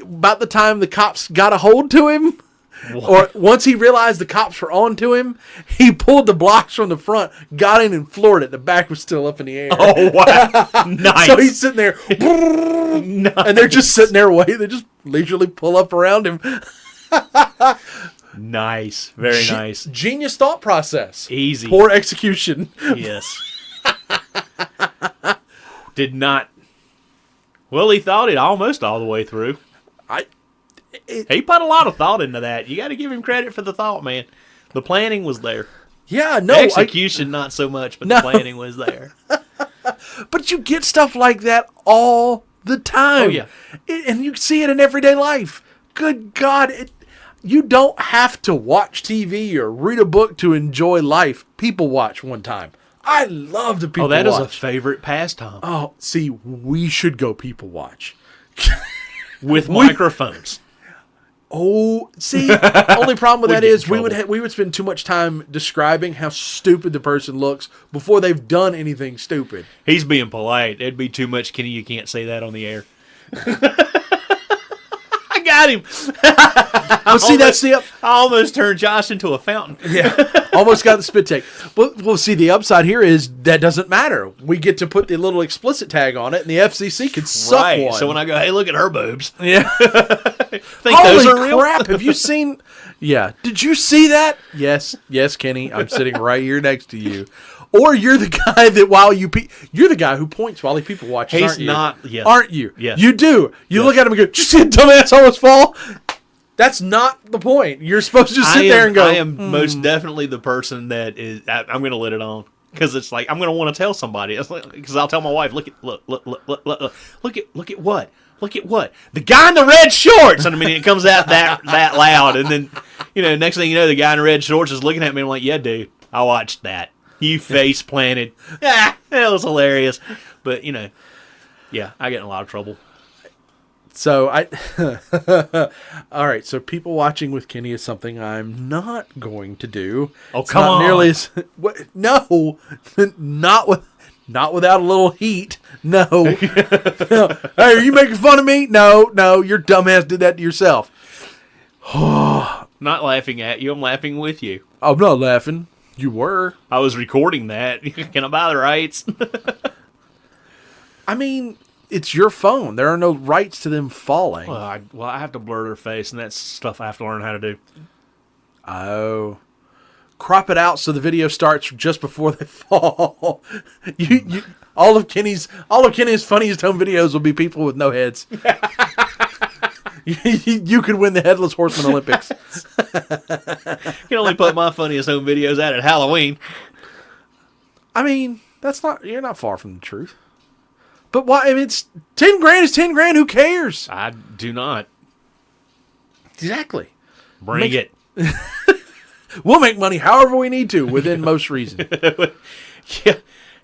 about the time the cops got a hold to him, or once he realized the cops were on to him, he pulled the blocks from the front, got in and floored it. The back was still up in the air. Oh, wow. Nice. So he's sitting there, nice. And they're just sitting there waiting. They just leisurely pull up around him. Nice. Very nice. Genius thought process. Easy. Poor execution. Yes. Did not. Well, he thought it almost all the way through. He put a lot of thought into that. You got to give him credit for the thought, man. The planning was there. Yeah, no. Execution, not so much, but the planning was there. But you get stuff like that all the time. Oh, yeah. And you see it in everyday life. Good God. You don't have to watch TV or read a book to enjoy life. People watch one time. I love the people watch. Oh, that is a favorite pastime. Oh, see, we should go people watch. With microphones. Oh, see, only problem with that is we would spend too much time describing how stupid the person looks before they've done anything stupid. He's being polite. It'd be too much. Kenny, you can't say that on the air. I got him. Well, see, that's the I almost turned Josh into a fountain. Yeah, almost got the spit take. Well, see, the upside here is that doesn't matter. We get to put the little explicit tag on it, and the FCC can suck one. So when I go, hey, look at her boobs. Yeah. Think Holy those are real? crap, have you seen... Yeah. Did you see that? Yes, Kenny. I'm sitting right here next to you. Or you're the guy that while you're the guy who points while the people watch. He's aren't you? not. Yes. Aren't you? Yes. You do. You look at him and go, "Did you see a dumbass almost fall?" That's not the point. You're supposed to just sit there and go. I am most definitely the person that is. I'm going to let it on because it's like I'm going to want to tell somebody. Because I'll tell my wife, look at what. Look at what? The guy in the red shorts! And I mean, it comes out that loud. And then, next thing you know, the guy in the red shorts is looking at me. I'm like, yeah, dude, I watched that. You face planted. That was hilarious. But, yeah, I get in a lot of trouble. So, all right, so people watching with Kenny is something I'm not going to do. Oh, it's come not on. Nearly as, no, not without a little heat. No. No. Hey, are you making fun of me? No, your dumbass did that to yourself. Not laughing at you. I'm laughing with you. I'm not laughing. You were. I was recording that. Can I buy the rights? I mean, it's your phone. There are no rights to them falling. Well, I have to blur their face, and that's stuff I have to learn how to do. Oh. Crop it out so the video starts just before they fall. All of Kenny's funniest home videos will be people with no heads. You could win the Headless Horseman Olympics. You can only put my funniest home videos out at Halloween. I mean, you're not far from the truth. But why? I mean, it's 10 grand is 10 grand. Who cares? I do not. Exactly. Bring it. We'll make money however we need to within most reason.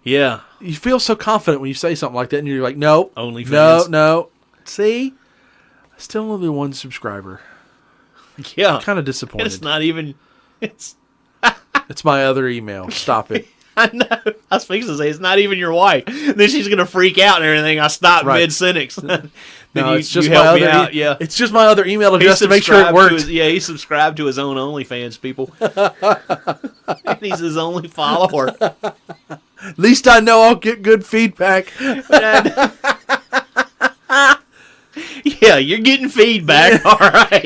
Yeah. You feel so confident when you say something like that, and you're like, no. OnlyFans. No. See? I still only 1 subscriber. Yeah. I'm kind of disappointed. It's not even... It's my other email. Stop it. I know. I was fixing to say, it's not even your wife. Then she's going to freak out and everything. I stopped mid-sentence. No, it's just my other It's just my other email address to make sure it works. He subscribed to his own OnlyFans, people. And he's his only follower. At least I know I'll get good feedback. Yeah, you're getting feedback, all right.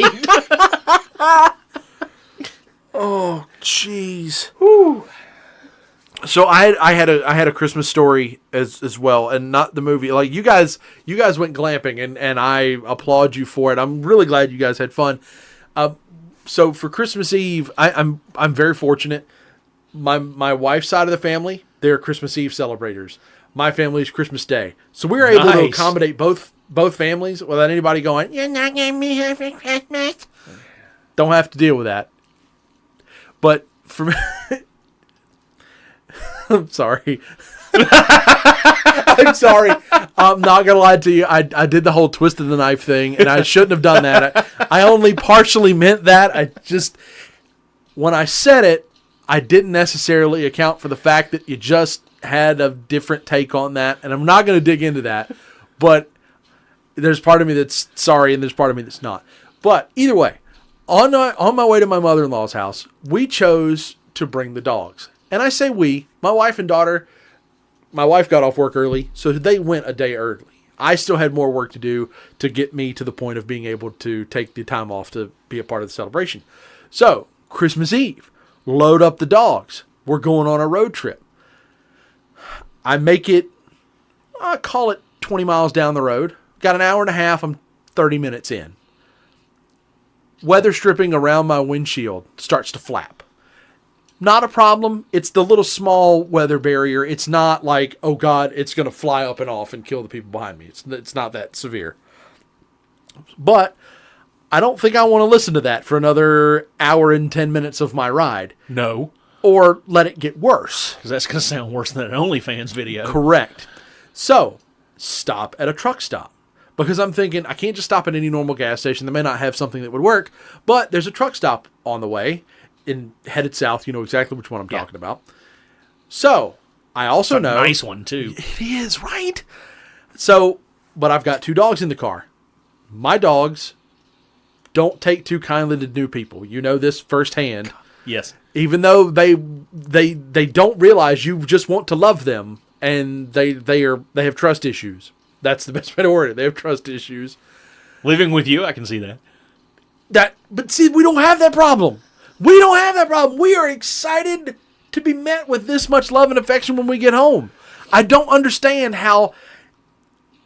Oh, jeez. So I had a Christmas Story as well, and not the movie. Like you guys went glamping, and I applaud you for it. I'm really glad you guys had fun. So for Christmas Eve, I'm very fortunate. My wife's side of the family, they're Christmas Eve celebrators. My family is Christmas Day, so we were able to accommodate both families without anybody going, "You're not getting me here for Christmas." Don't have to deal with that. But for I'm sorry. I'm sorry. I'm not going to lie to you. I did the whole twist of the knife thing, and I shouldn't have done that. I only partially meant that. When I said it, I didn't necessarily account for the fact that you just had a different take on that, and I'm not going to dig into that. But there's part of me that's sorry, and there's part of me that's not. But either way, on my way to my mother-in-law's house, we chose to bring the dogs. And I say we, my wife and daughter. My wife got off work early, so they went a day early. I still had more work to do to get me to the point of being able to take the time off to be a part of the celebration. So, Christmas Eve, load up the dogs. We're going on a road trip. I make it, I call it 20 miles down the road. Got an hour and a half, I'm 30 minutes in. Weather stripping around my windshield starts to flap. Not a problem. It's the little small weather barrier. It's not like, oh God, it's going to fly up and off and kill the people behind me. It's not that severe. But I don't think I want to listen to that for another hour and 10 minutes of my ride. No. Or let it get worse. Because that's going to sound worse than an OnlyFans video. Correct. So, stop at a truck stop. Because I'm thinking, I can't just stop at any normal gas station. They may not have something that would work. But there's a truck stop on the way. And headed south, you know exactly which one I'm talking about. So, I also know... nice one, too. It is, right? So, but I've got 2 dogs in the car. My dogs don't take too kindly to new people. You know this firsthand. Yes. Even though they don't realize you just want to love them, and they have trust issues. That's the best way to word it. They have trust issues. Living with you, I can see that. But see, we don't have that problem. We don't have that problem. We are excited to be met with this much love and affection when we get home. I don't understand how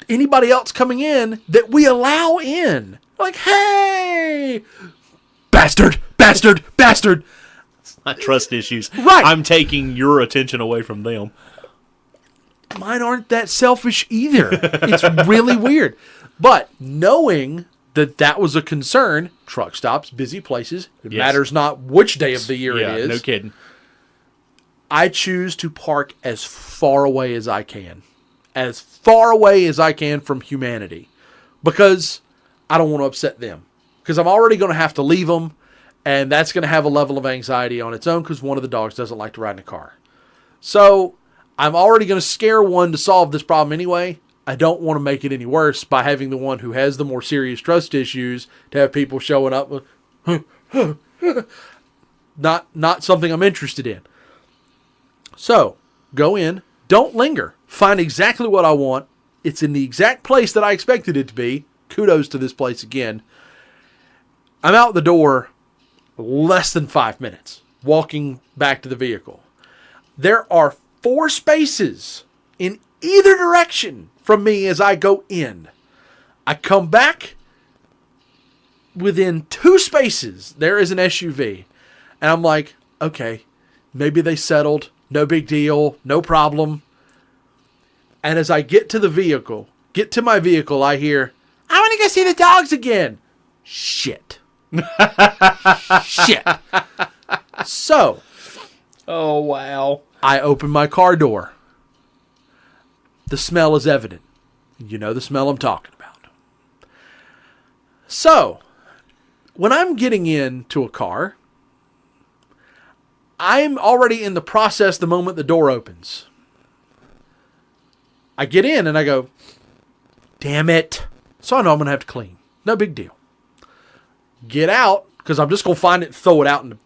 anybody else coming in that we allow in Like, hey, bastard, bastard, bastard. Not trust issues. Right. I'm taking your attention away from them. Mine aren't that selfish either. It's really weird. But knowing that that was a concern, truck stops, busy places, it matters not which day of the year it is. No kidding. I choose to park as far away as I can. As far away as I can from humanity. Because I don't want to upset them. Because I'm already going to have to leave them. And that's going to have a level of anxiety on its own because one of the dogs doesn't like to ride in a car. So I'm already going to scare one to solve this problem anyway. I don't want to make it any worse by having the one who has the more serious trust issues to have people showing up with, not something I'm interested in. So go in, don't linger, find exactly what I want. It's in the exact place that I expected it to be. Kudos to this place again. I'm out the door less than 5 minutes, walking back to the vehicle. There are 4 spaces in either direction from me as I go in. I come back. Within 2 spaces, there is an SUV. And I'm like, okay, maybe they settled. No big deal. No problem. And as I get to my vehicle, I hear, I want to go see the dogs again. Shit. Shit. So. Oh, wow. I open my car door. The smell is evident. You know the smell I'm talking about. So, when I'm getting into a car, I'm already in the process the moment the door opens. I get in and I go, damn it. So I know I'm going to have to clean. No big deal. Get out, because I'm just going to find it and throw it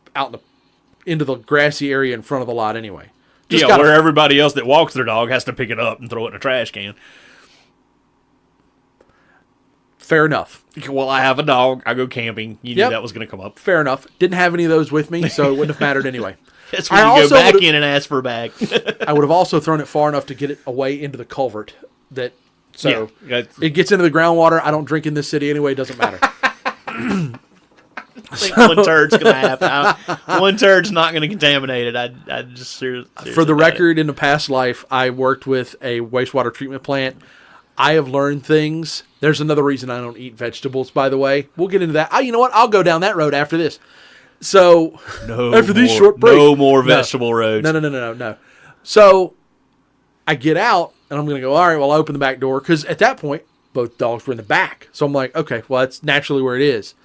into the grassy area in front of the lot anyway. Just where everybody else that walks their dog has to pick it up and throw it in a trash can. Fair enough. Well, I have a dog. I go camping. You knew that was going to come up. Fair enough. Didn't have any of those with me, so it wouldn't have mattered anyway. That's when you go back in and ask for a bag. I would have also thrown it far enough to get it away into the culvert. It gets into the groundwater. I don't drink in this city anyway. It doesn't matter. I think one turd's going to happen. One turd's not going to contaminate it. I just seriously For the record, in a past life, I worked with a wastewater treatment plant. I have learned things. There's another reason I don't eat vegetables, by the way. We'll get into that. You know what? I'll go down that road after this. So, after these short breaks. No more vegetable roads. No. So, I get out, and I'm going to go, all right, well, I'll open the back door. Because at that point, both dogs were in the back. So, I'm like, okay, well, that's naturally where it is.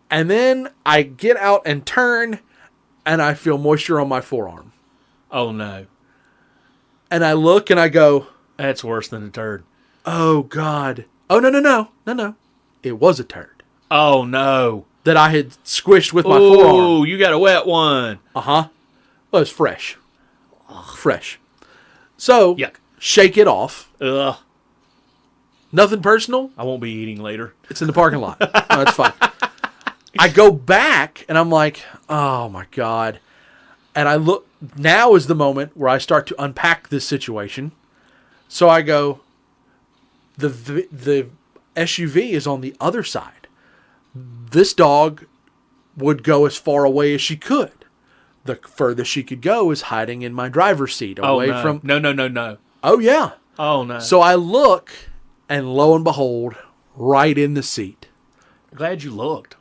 And then I get out and turn, and I feel moisture on my forearm. Oh, no. And I look, and I go, that's worse than a turd. Oh, God. Oh, no. It was a turd. Oh, no. That I had squished with my forearm. Oh, you got a wet one. Uh-huh. Well, it's fresh. Fresh. So, yuck. Shake it off. Ugh. Nothing personal. I won't be eating later. It's in the parking lot. No, that's fine. I go back, and I'm like, oh, my God. And I look. Now is the moment where I start to unpack this situation. So I go, the SUV is on the other side. This dog would go as far away as she could. The furthest she could go is hiding in my driver's seat away from. No. Oh, yeah. Oh, no. So I look, and lo and behold, right in the seat. Glad you looked.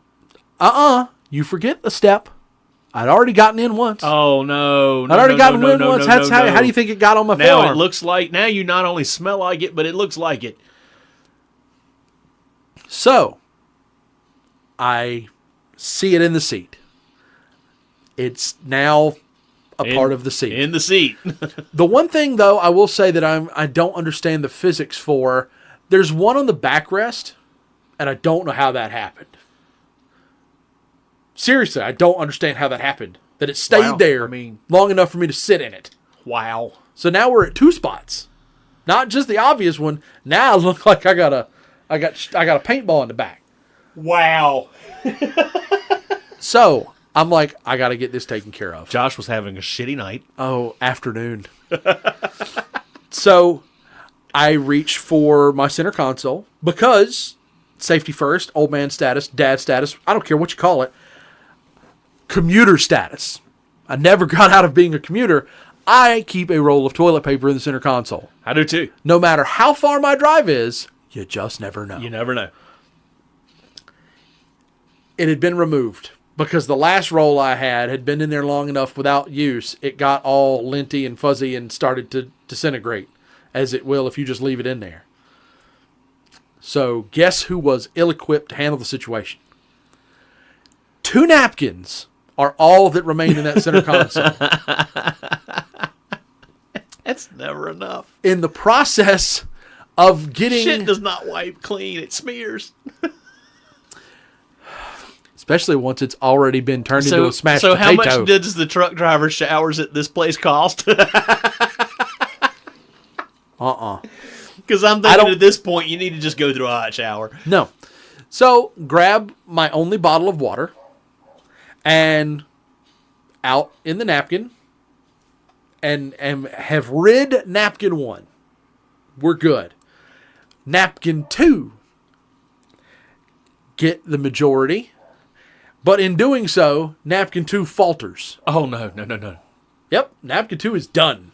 You forget the step. I'd already gotten in once. Oh, no. I'd already gotten in once. How do you think it got on my forearm? Now it looks like, now you not only smell like it, but it looks like it. So, I see it in the seat. It's now a part of the seat. In the seat. The one thing, though, I will say that I don't understand the physics for, there's one on the backrest, and I don't know how that happened. Seriously, I don't understand how that happened. That it stayed there long enough for me to sit in it. Wow. So now we're at 2 spots. Not just the obvious one. Now I look like I got a paintball in the back. Wow. So I'm like, I got to get this taken care of. Josh was having a shitty night. Oh, afternoon. So I reach for my center console because safety first, old man status, dad status, I don't care what you call it, commuter status. I never got out of being a commuter. I keep a roll of toilet paper in the center console. I do too. No matter how far my drive is, you just never know. You never know. It had been removed because the last roll I had been in there long enough without use. It got all linty and fuzzy and started to disintegrate, as it will if you just leave it in there. So guess who was ill-equipped to handle the situation? 2 napkins are all that remain in that center console. That's never enough. In the process of getting... Shit does not wipe clean. It smears. Especially once it's already been turned into a smashed potato. So how much does the truck driver showers at this place cost? Because I'm thinking at this point you need to just go through a hot shower. No. So grab my only bottle of water and out in the napkin and have rid napkin 1. We're good. Napkin 2. Get the majority. But in doing so, napkin 2 falters. Oh, no. Yep, napkin 2 is done.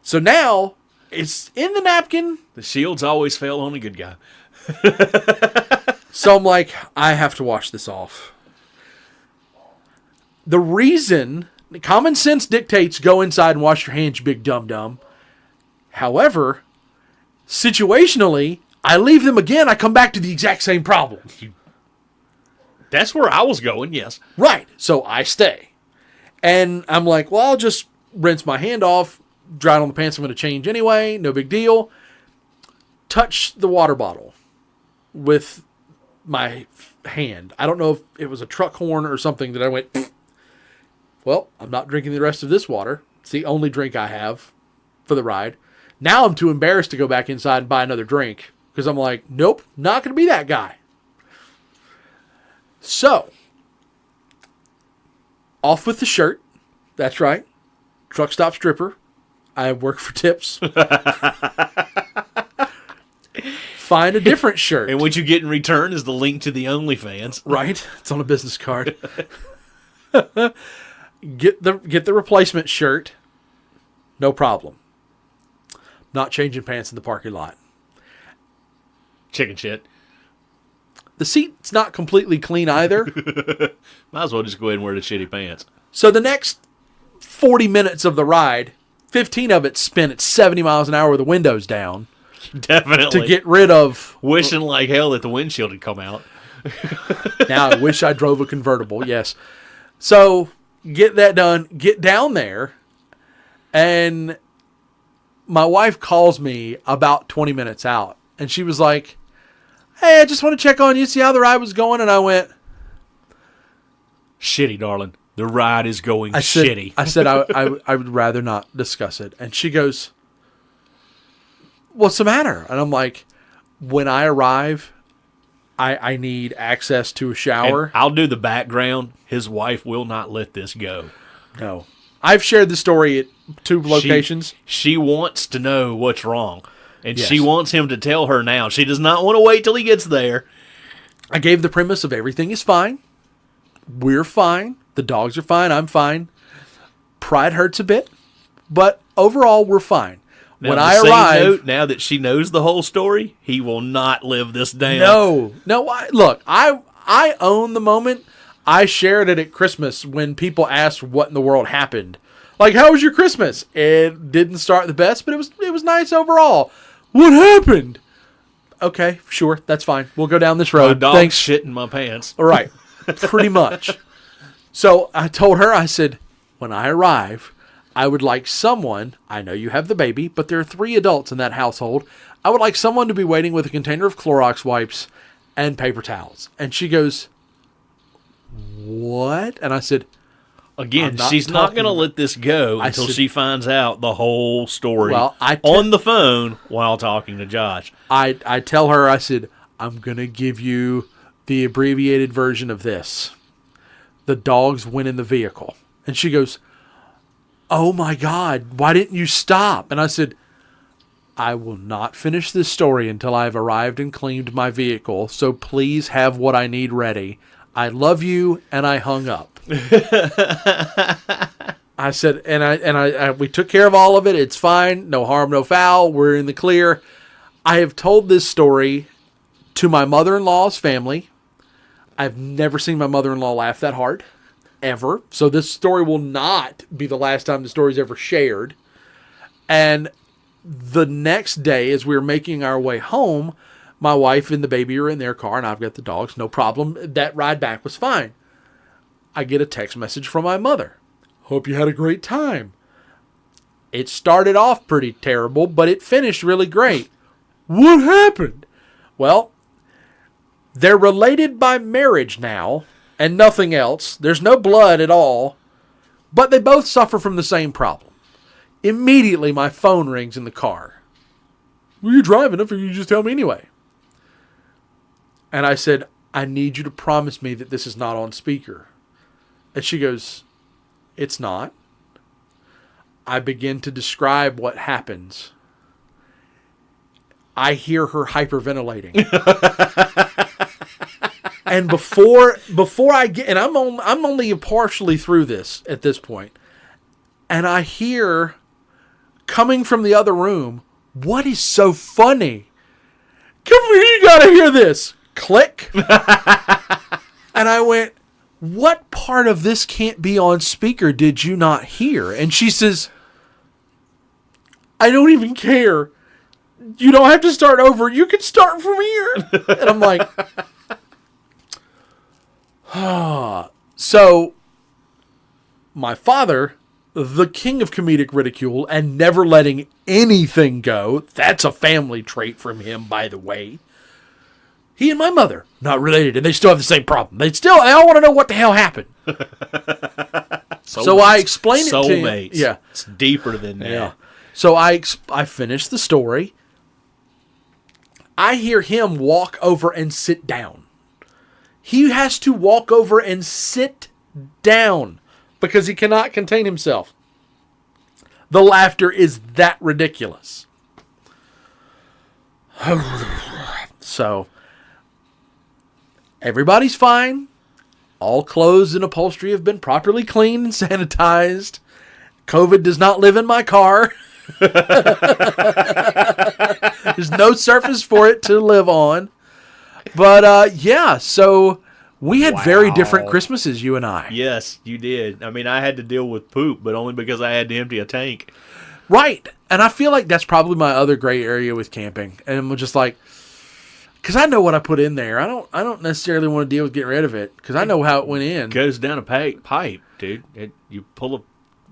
So now, it's in the napkin. The shields always fail on a good guy. So I'm like, I have to wash this off. The reason, common sense dictates go inside and wash your hands, you big dum-dum. However, situationally, I leave them again, I come back to the exact same problem. That's where I was going, yes. Right. So I stay. And I'm like, well, I'll just rinse my hand off, dry it on the pants I'm going to change anyway, no big deal. Touch the water bottle with my hand. I don't know if it was a truck horn or something that I went, well, I'm not drinking the rest of this water. It's the only drink I have for the ride. Now I'm too embarrassed to go back inside and buy another drink because I'm like, nope, not going to be that guy. So, off with the shirt. That's right. Truck stop stripper. I work for tips. Find a different shirt. And what you get in return is the link to the OnlyFans. Right. It's on a business card. Get the replacement shirt. No problem. Not changing pants in the parking lot. Chicken shit. The seat's not completely clean either. Might as well just go ahead and wear the shitty pants. So the next 40 minutes of the ride, 15 of it spent at 70 miles an hour with the windows down. Definitely. To get rid of... Wishing like hell that the windshield had come out. Now I wish I drove a convertible, yes. So get that done, get down there, and my wife calls me about 20 minutes out. And she was like, hey, I just want to check on you, see how the ride was going. And I went, shitty, darling. The ride is going shitty. I said I would rather not discuss it. And she goes, what's the matter? And I'm like, when I arrive, I need access to a shower. And I'll do the background. His wife will not let this go. No. I've shared the story at 2 locations. She wants to know what's wrong. And yes. She wants him to tell her now. She does not want to wait till he gets there. I gave the premise of everything is fine. We're fine. The dogs are fine. I'm fine. Pride hurts a bit. But overall, we're fine. Now, when I arrive... now that she knows the whole story, he will not live this down. No. Look, I own the moment. I shared it at Christmas when people asked what in the world happened. Like, how was your Christmas? It didn't start the best, but it was nice overall. What happened? Okay, sure, that's fine. We'll go down this road. My dog's Thanks. shit in my pants. All right, pretty much. So I told her, I said, when I arrive, I would like someone, I know you have the baby, but there are 3 adults in that household. I would like someone to be waiting with a container of Clorox wipes and paper towels. And she goes, what? And I said, again, she's not going to let this go until she finds out the whole story on the phone while talking to Josh. I tell her, I said, I'm going to give you the abbreviated version of this. The dogs went in the vehicle. And she goes, oh my God, why didn't you stop? And I said, I will not finish this story until I have arrived and cleaned my vehicle, so please have what I need ready. I love you, and I hung up. I said, we took care of all of it. It's fine. No harm, no foul. We're in the clear. I have told this story to my mother-in-law's family. I've never seen my mother-in-law laugh that hard, ever. So this story will not be the last time the story's ever shared. And the next day, as we were making our way home, my wife and the baby are in their car, and I've got the dogs. No problem. That ride back was fine. I get a text message from my mother. Hope you had a great time. It started off pretty terrible, but it finished really great. What happened? Well, they're related by marriage now, and nothing else. There's no blood at all, but they both suffer from the same problem. Immediately, my phone rings in the car. Were you driving? I figured you just tell me anyway. And I said, I need you to promise me that this is not on speaker. And she goes, it's not. I begin to describe what happens. I hear her hyperventilating. And before I get, and I'm only partially through this at this point, and I hear coming from the other room, what is so funny? Come here, you gotta hear this. Click. And I went, what part of this can't be on speaker did you not hear? And she says, I don't even care. You don't have to start over. You can start from here. And I'm like, So, my father, the king of comedic ridicule and never letting anything go, that's a family trait from him, by the way. He and my mother, not related, and they still have the same problem. They all want to know what the hell happened. So I explained it to him. Soulmates. Yeah. It's deeper than that. Yeah. So I finished the story. I hear him walk over and sit down. He has to walk over and sit down because he cannot contain himself. The laughter is that ridiculous. So, everybody's fine. All clothes and upholstery have been properly cleaned and sanitized. COVID does not live in my car. There's no surface for it to live on. But, yeah, so we had very different Christmases, you and I. Yes, you did. I mean, I had to deal with poop, but only because I had to empty a tank. Right. And I feel like that's probably my other gray area with camping. And I'm just like, because I know what I put in there. I don't necessarily want to deal with getting rid of it because I know how it went in. It goes down a pipe, dude. You pull a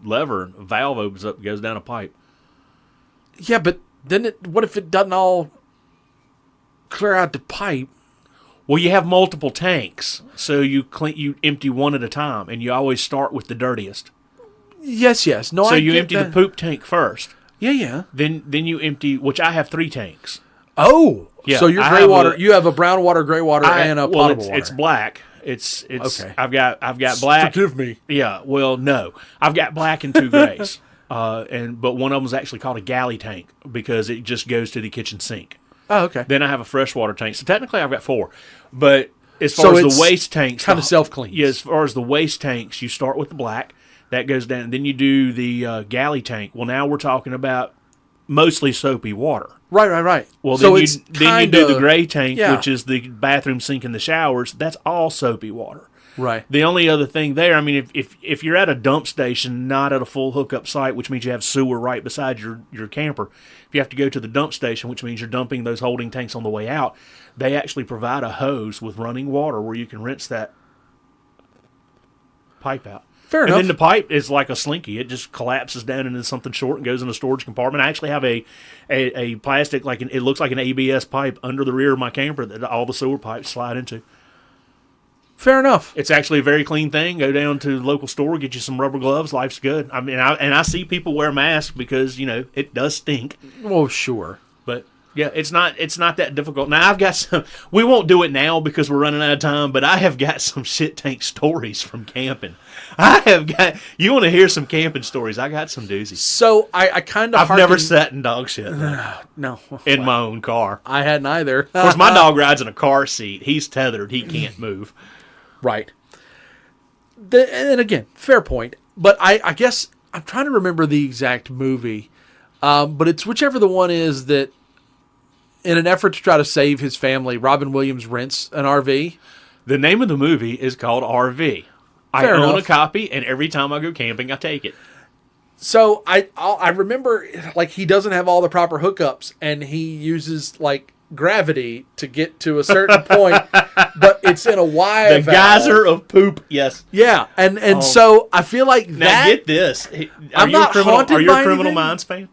lever, and a valve opens up and goes down a pipe. Yeah, but then what if it doesn't all clear out the pipe? Well, you have multiple tanks, so you empty one at a time, and you always start with the dirtiest. Yes. No, so I you get empty that. the poop tank first. Yeah. Then you empty, which I have 3 tanks. Oh, Yeah, so your I gray have water, you have a brown water, gray water, and a potable water. It's black. It's okay. I've got black. Forgive me. Yeah. Well, no, I've got black and 2 grays. But one of them is actually called a galley tank because it just goes to the kitchen sink. Oh, okay. Then I have a freshwater tank. So technically I've got 4. But as far as the waste tanks, kind of self-cleans. Yeah, as far as the waste tanks, you start with the black. That goes down. Then you do the galley tank. Well, now we're talking about mostly soapy water. Right. Well, so then you do the gray tank, yeah. which is the bathroom sink and the showers. That's all soapy water. Right. The only other thing there, I mean, if you're at a dump station, not at a full hookup site, which means you have sewer right beside your camper, if you have to go to the dump station, which means you're dumping those holding tanks on the way out, they actually provide a hose with running water where you can rinse that pipe out. Fair enough. And then the pipe is like a slinky. It just collapses down into something short and goes in a storage compartment. I actually have a plastic, it looks like an ABS pipe under the rear of my camper that all the sewer pipes slide into. Fair enough. It's actually a very clean thing. Go down to the local store, get you some rubber gloves. Life's good. I mean, I see people wear masks because, it does stink. Well, sure. But, Yeah, it's not that difficult. Now I've got some. We won't do it now because we're running out of time. But I have got some shit tank stories from camping. I have got. You want to hear some camping stories? I got some doozies. So I kind of. I've never sat in dog shit no in my own car. I hadn't either. Of course, my dog rides in a car seat. He's tethered. He can't move. Right. And again, fair point. But I guess I'm trying to remember the exact movie. But it's whichever the one is that, in an effort to try to save his family, Robin Williams rents an RV. The name of the movie is called RV. I Fair own enough. a copy, and every time I go camping, I take it. So I remember, like, he doesn't have all the proper hookups, and he uses, like, gravity to get to a certain point, but it's in a Y The geyser of poop. Yes. Yeah, and so I feel like Now that. get this. I'm not haunted Are you by a Criminal anything. Minds fan?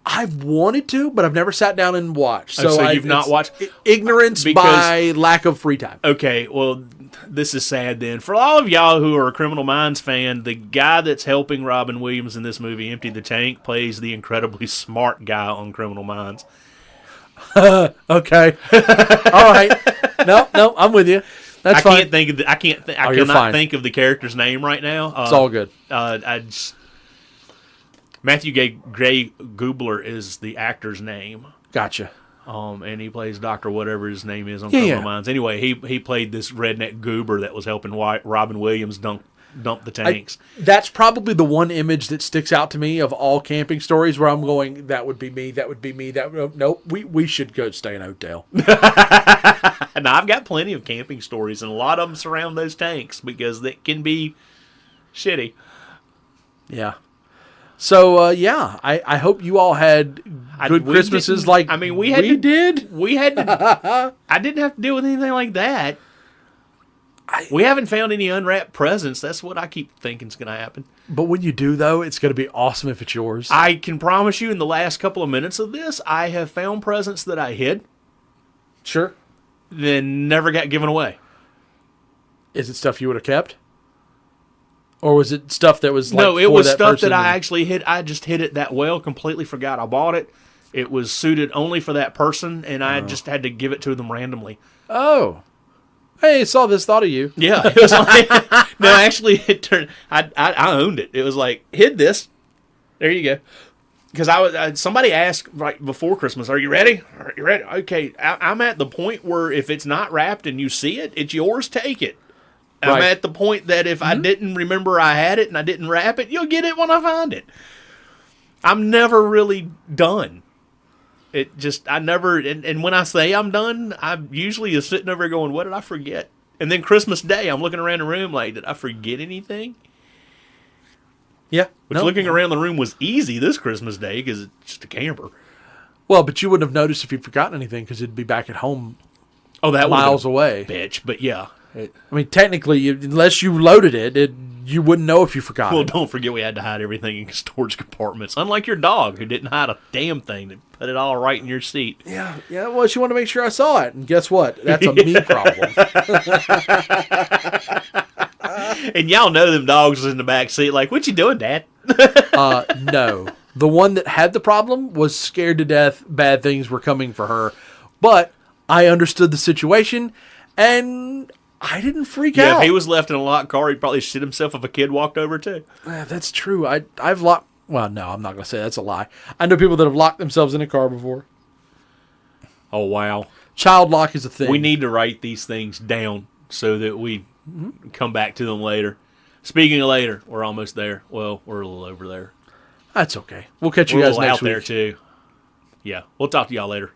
I've wanted to, but I've never sat down and watched. So you've not it's watched? Ignorance Because- by lack of free time. Okay, well, this is sad then. For all of y'all who are a Criminal Minds fan, the guy that's helping Robin Williams in this movie empty the tank plays the incredibly smart guy on Criminal Minds. Okay. All right. No, I'm with you. That's I fine. can't think of the, I can't. Th- I you're cannot fine. think of the character's name right now. It's all good. Matthew Gray Goobler is the actor's name. Gotcha. And he plays Dr. whatever his name is on Yeah, Criminal yeah. Minds. Anyway, he played this redneck goober that was helping Robin Williams dump the tanks. That's probably the one image that sticks out to me of all camping stories where I'm going, that would be me, that would be me, nope, we should go stay in a hotel. And I've got plenty of camping stories, and a lot of them surround those tanks because they can be shitty. Yeah. So, I hope you all had good We Christmases didn't- like I mean, we had to- did. We had to. I didn't have to deal with anything like that. We haven't found any unwrapped presents. That's what I keep thinking is going to happen. But when you do, though, it's going to be awesome if it's yours. I can promise you in the last couple of minutes of this, I have found presents that I hid Sure. that never got given away. Is it stuff you would have kept? Or was it stuff that was like No, it for was that stuff person that I and- actually hid. I just hid it that well, completely forgot I bought it. It was suited only for that person, and I just had to give it to them randomly. Oh. Hey, saw this, thought of you. Yeah, it was like no, actually, it turned. I owned it. It was like hid this. There you go. Because somebody asked right before Christmas, "Are you ready? Are you ready?" Okay, I'm at the point where if it's not wrapped and you see it, it's yours. Take it. I'm Right. at the point that if I didn't remember I had it and I didn't wrap it, you'll get it when I find it. I'm never really done. It just, I never, and when I say I'm done, I usually is sitting over going, what did I forget? And then Christmas Day, I'm looking around the room like, did I forget anything? Yeah. Which No. looking around the room was easy this Christmas Day because it's just a camper. Well, but you wouldn't have noticed if you'd forgotten anything because it'd be back at home Oh, that miles was away. bitch, but yeah. I mean, technically, unless you loaded it, you wouldn't know if you forgot Well, it. don't forget we had to hide everything in storage compartments. Unlike your dog who didn't hide a damn thing. They put it all right in your seat. Yeah. Well, she wanted to make sure I saw it, and guess what? That's a me problem. And y'all know them dogs was in the back seat like, what you doing, Dad? No, the one that had the problem was scared to death. Bad things were coming for her, but I understood the situation, and I didn't freak Yeah, out. if he was left in a locked car, he'd probably shit himself if a kid walked over too. Yeah, that's true. I've locked. Well, no, I'm not going to say that's a lie. I know people that have locked themselves in a car before. Oh, wow. Child lock is a thing. We need to write these things down so that we come back to them later. Speaking of later, we're almost there. Well, we're a little over there. That's okay. We'll catch you We're a guys little next out there week. too. Yeah, we'll talk to y'all later.